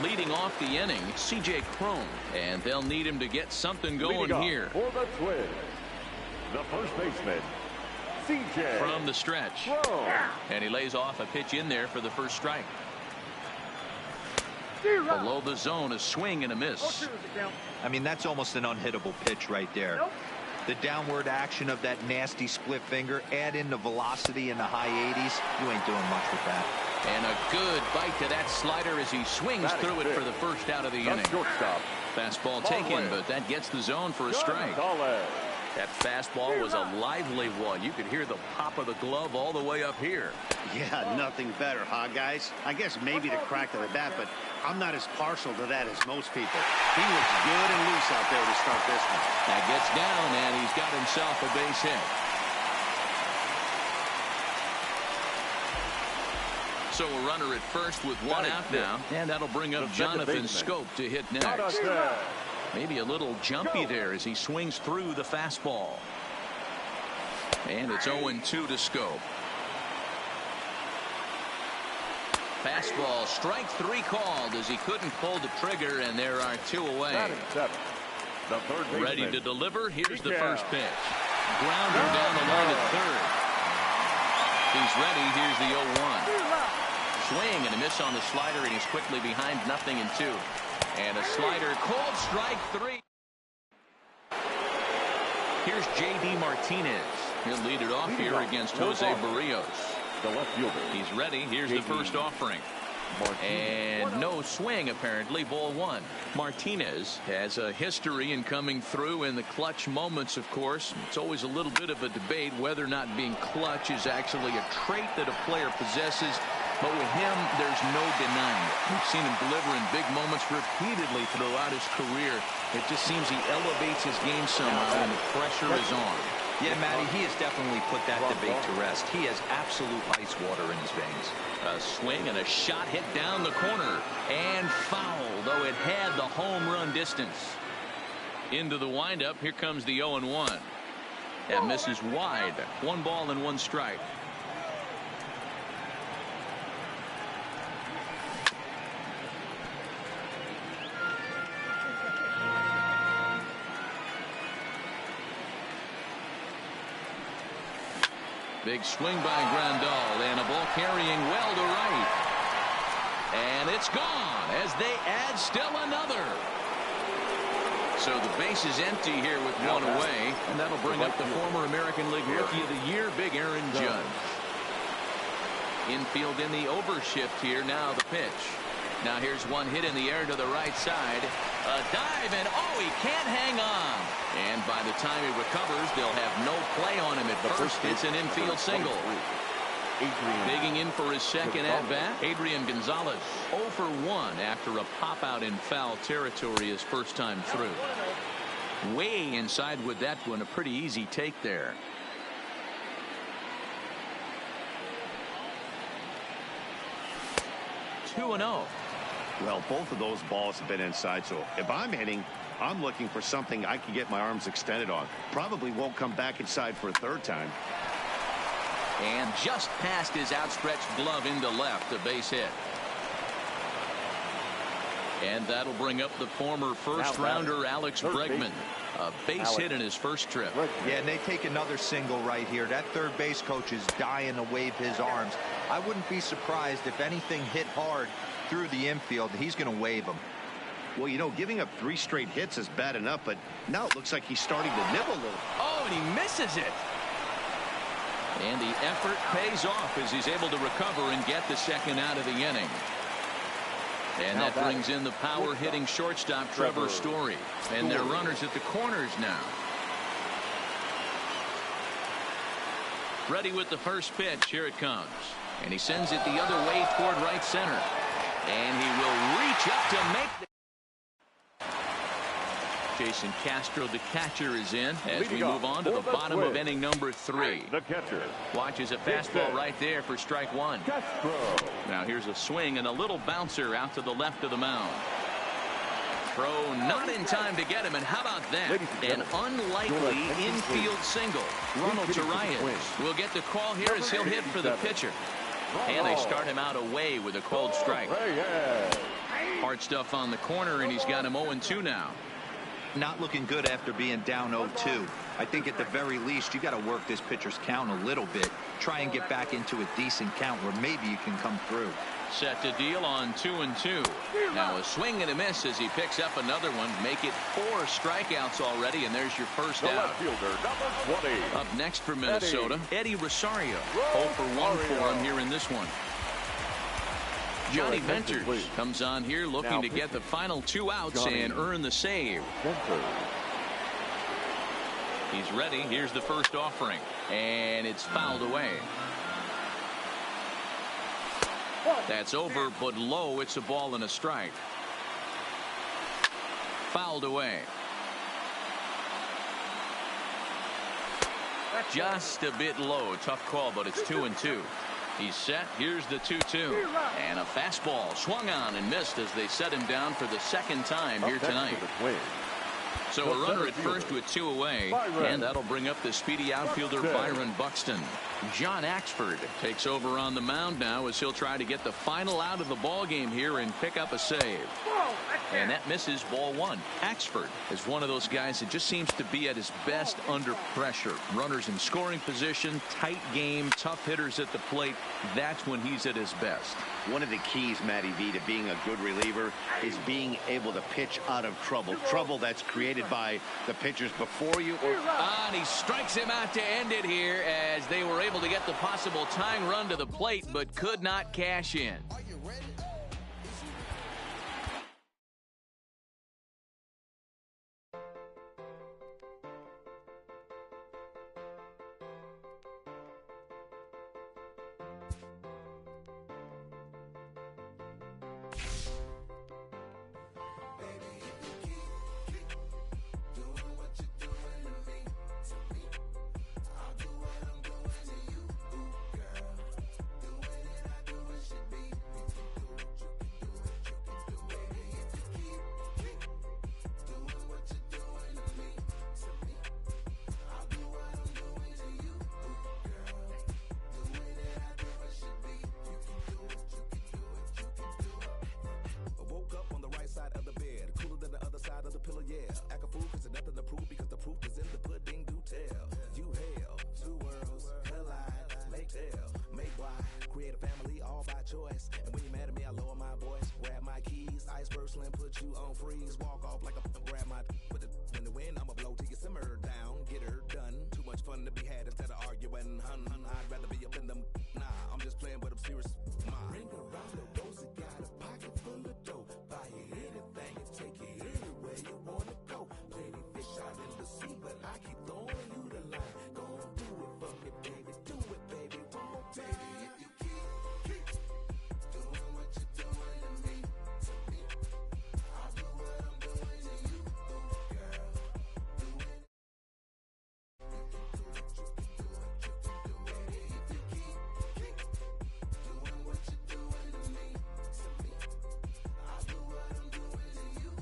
Leading off the inning, C.J. Cron, and they'll need him to get something going here. For the Twins, the first baseman, C.J. From the stretch. And he lays off a pitch in there for the first strike. Below the zone, a swing and a miss. I mean, that's almost an unhittable pitch right there. The downward action of that nasty split finger, add in the velocity in the high 80s, you ain't doing much with that. And a good bite to that slider as he swings through it for the first out of the inning. Fastball taken, but that gets the zone for a strike. That fastball was a lively one. You could hear the pop of the glove all the way up here. Yeah, nothing better, huh, guys? I guess maybe the crack of the bat, but I'm not as partial to that as most people. He looks good and loose out there to start this one. That gets down, and he's got himself a base hit. So a runner at first with 1 out now, and that'll bring up Jonathan Scope to hit next. Maybe a little jumpy there as he swings through the fastball. And it's 0-2 to Scope. Fastball, strike 3 called as he couldn't pull the trigger, and there are 2 away. Ready to deliver. Here's the first pitch. Grounder down the line at third. He's ready. Here's the 0-1. Swing and a miss on the slider, and he's quickly behind 0-2. And a slider called strike 3. Here's J.D. Martinez. He'll lead it off here against Jose Barrios. The left fielder. He's ready. Here's the first offering. And no swing, apparently. Ball one. Martinez has a history in coming through in the clutch moments, of course. It's always a little bit of a debate whether or not being clutch is actually a trait that a player possesses. But with him, there's no denying it. We've seen him deliver in big moments repeatedly throughout his career. It just seems he elevates his game somehow when the pressure is on. Yeah, Matty, he has definitely put that debate to rest. He has absolute ice water in his veins. A swing and a shot hit down the corner and foul, though it had the home run distance. Into the windup, here comes the 0-1. That misses wide. 1 ball and 1 strike. Big swing by Grandal and a ball carrying well to right. And it's gone as they add still another. So the base is empty here with 1 away, and that'll bring up the former American League Rookie of the Year, Big Aaron Judge. Infield in the overshift here. Now the pitch. Now here's one hit in the air to the right side. A dive, and oh, he can't hang on. And by the time he recovers, they'll have no play on him at first. It's an infield single. Digging in for his second at-bat, Adrian Gonzalez. 0 for 1 after a pop-out in foul territory his first time through. Way inside with that one. A pretty easy take there. Two and 0. Well, both of those balls have been inside, so if I'm hitting, I'm looking for something I can get my arms extended on. Probably won't come back inside for a third time. And just past his outstretched glove into left, a base hit. And that'll bring up the former first-rounder Alex Bregman. A base hit in his first trip. Yeah, and they take another single right here. That third base coach is dying to wave his arms. I wouldn't be surprised if anything hit hard through the infield. He's going to wave them. Well, you know, giving up 3 straight hits is bad enough, but now it looks like he's starting to nibble a little. Oh, and he misses it. And the effort pays off as he's able to recover and get the second out of the inning. And that brings in the power-hitting shortstop Trevor Story. And they're runners at the corners now. Ready with the first pitch. Here it comes. And he sends it the other way toward right center. And he will reach up to make the... Jason Castro, the catcher, is in as we move on to the bottom of inning number 3. The catcher Watches a fastball right there for strike 1. Now here's a swing and a little bouncer out to the left of the mound. Throw not in time to get him, and how about that? An unlikely infield single. Ronald Torreyes will get the call here as he'll hit for the pitcher. And they start him out away with a cold strike. Hard stuff on the corner, and he's got him 0-2 now. Not looking good after being down 0-2. I think at the very least you got to work this pitcher's count a little bit. Try and get back into a decent count where maybe you can come through. Set to deal on 2-2. Now a swing and a miss as he picks up another one. Make it 4 strikeouts already, and there's your first out. Number 20. Up next for Minnesota, Eddie Rosario. 0 for 1 for him here in this one. Johnny Venters comes on here looking to get the final 2 outs and earn the save. He's ready. Here's the first offering, and it's fouled away. That's over, but low. It's a ball and a strike. Fouled away. Just a bit low. Tough call, but it's 2-2. He's set. Here's the 2-2. And a fastball swung on and missed as they set him down for the second time here tonight. So a runner at first with 2 away, and that'll bring up the speedy outfielder Byron Buxton. John Axford takes over on the mound now as he'll try to get the final out of the ball game here and pick up a save. And that misses ball 1. Axford is one of those guys that just seems to be at his best under pressure. Runners in scoring position, tight game, tough hitters at the plate. That's when he's at his best. One of the keys, Matty V, to being a good reliever is being able to pitch out of trouble. Trouble that's created by the pitchers before you. And he strikes him out to end it here as they were able to get the possible tying run to the plate but could not cash in. put you on freeze, walk off like a grab my put it in the wind. I'ma blow till you simmer down, get her done. Too much fun to be had instead of arguing. I'd rather be up in them. Nah, I'm just playing, but I'm serious. Ring around the rosy, got a pocket full of dough. Buy you anything and take you anywhere you wanna go. Plenty fish out in the sea, but I keep throwing you the line. Go on, do it for me, baby. Do it, baby. One more time. Baby, if you keep doing what you're doing to me, I'll do what I'm doing to you, girl. Do it. You can do it, you can do it, you can do it. If you keep doing what you're doing to me, I'll do what I'm doing to you,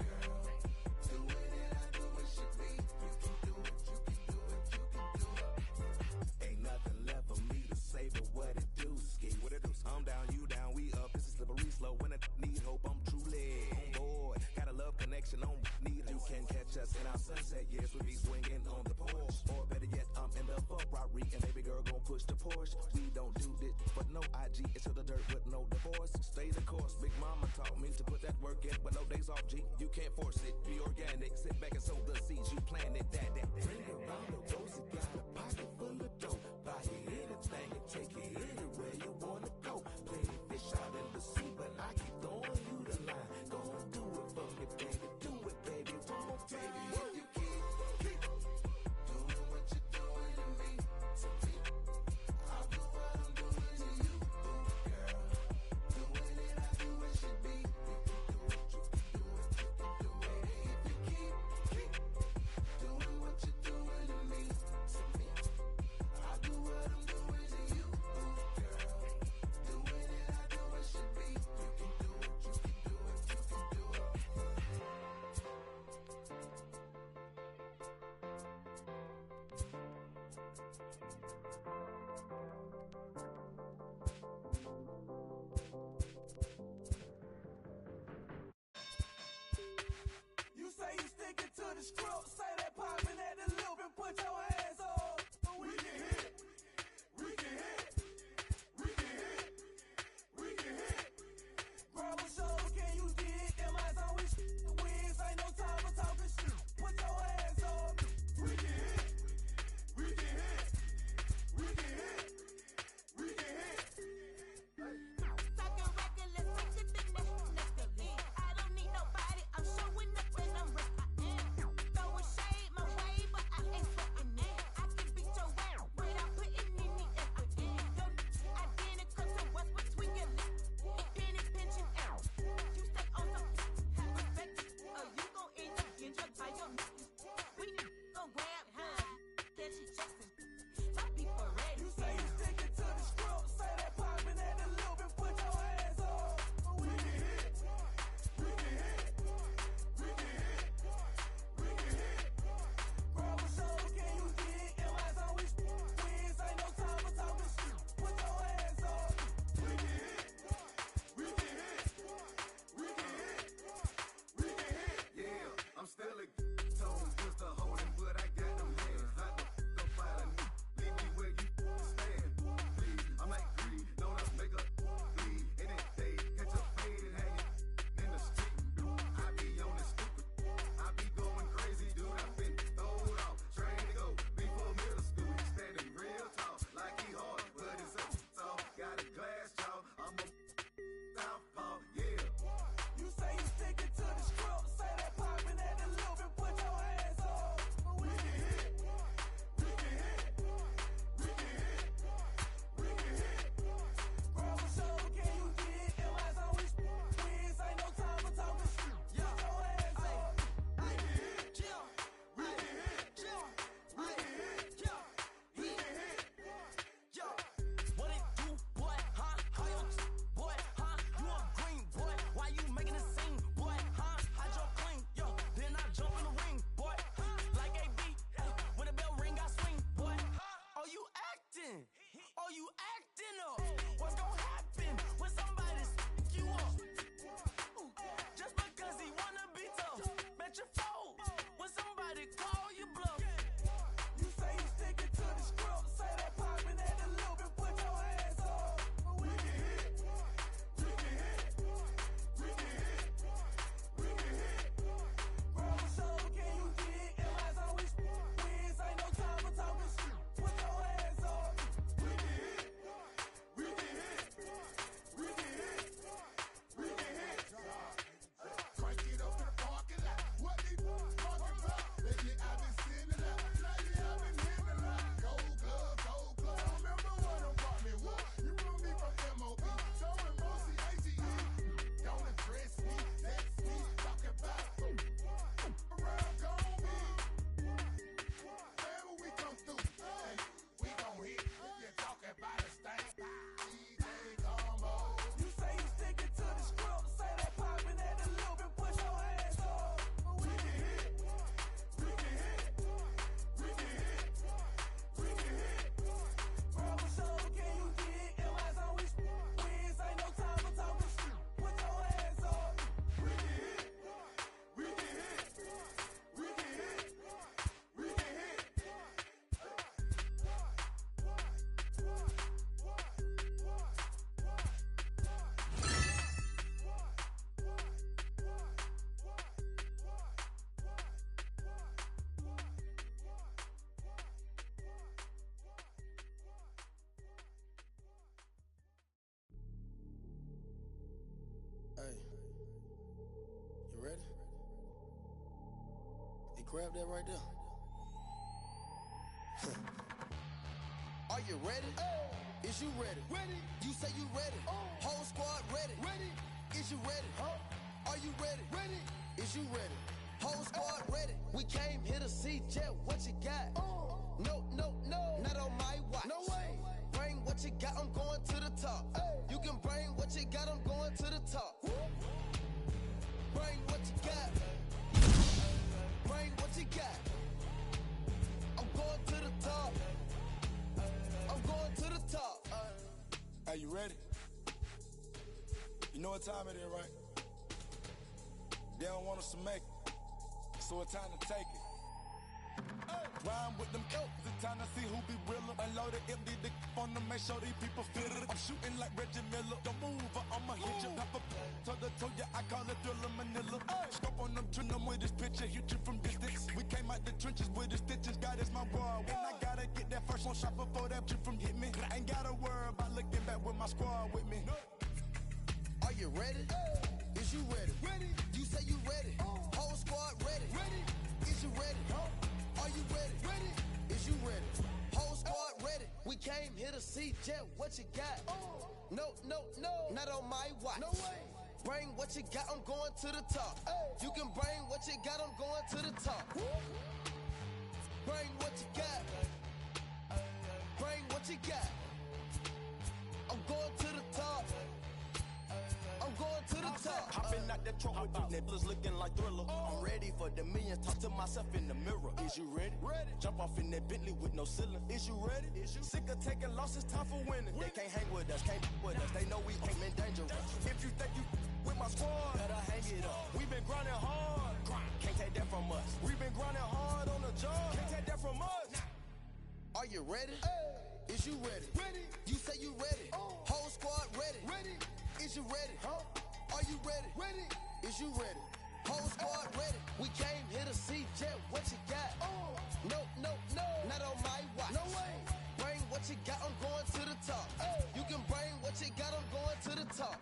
girl. Do it and I do what should be. You can do it, you can do it, you can do it. Ain't nothing left for me to say but what it do, ski. What it do? I'm down, you down, we up. It's a slippery slope. When I need hope, I'm truly on board. Got a love connection on need. You can catch us in our sunset. Yes, we be swinging on the porch. Or better yet, I'm in the Ferrari and baby girl gon' push the Porsche. We don't do this, but no IG. It's to the dirt with no divorce. Stay the course. Big mama taught me to put that work in, but no days off. G, you can't force it. Be organic. Sit back and sow the seeds you planted. That. Ring around the rosy, got a pocket full of dough. Buy you anything and take you anywhere you wanna go. Plenty fish out in the sea, but I keep throwing you the line. Go on, do it for me, baby. Do it, baby. One more time. If you keep doing what you're doing to me, I'll do what I'm doing to you, girl. Doing it, I do what should be. You can do it, you can do it, you can do it. If you keep doing what you're doing to me, I'll do what I'm doing to you, girl. Grab that right there. Are you ready? Is you ready? Ready. You say you ready. Whole squad ready. Ready. Is you ready? Are you ready? Ready. Is you ready? Whole squad ready. We came here to see Jet. What you got? No, no, no. Not on my watch. No way. Bring what you got. I'm going to the top. You can bring what you got. I'm going to the top. Bring what you got. Bring what you got. I'm going to the top. I'm going to the top. Are you ready? You know what time it is, right? They don't want us to make it, so it's time to take it. Rhyme with them elks, it's time to see who be realer. Unload it, empty the on them, make sure these people feel it. I'm shooting like Reggie Miller. Don't move or I'ma hit you. Pop up, toe to toe, yeah, I call it Thriller Manila. Scope on them, trim them with this picture, hit you from distance. We came out the trenches with the stitches, God is my boy. When I gotta get that first one shot before that trip from hit me. Ain't gotta worry about looking back with my squad with me. Are you ready? Is you ready? Ready. You say you ready. Whole squad ready. Ready. Is you ready? Are you ready? Ready. Is you ready? Whole squad ready. We came here to see Jet. What you got? No, no, no. Not on my watch. No way. Bring what you got. I'm going to the top. You can bring what you got. I'm going to the top. Bring what you got. Bring what you got. I'm going to the top. I'm going to the top. Hopping out that truck with these niggas looking like Thriller. I'm ready for the millions. Talk to myself in the mirror. Is you ready? Ready. Jump off in that Bentley with no ceiling. Is you ready? Is you sick of taking losses? Time for winning. They can't hang with us, can't with us. They know we ain't been dangerous. If you think you with my squad, better hang it up. We been grinding hard. Can't take that from us. We been grinding hard on the job. Can't take that from us. Are you ready? Is you ready? Ready. You say you ready. Whole squad ready. Ready. Is you ready? Are you ready? Ready. Is you ready? Whole squad ready. We came here to see Jet. What you got? No, no, no. Not on my watch. No way. Bring what you got. I'm going to the top. You can bring what you got. I'm going to the top.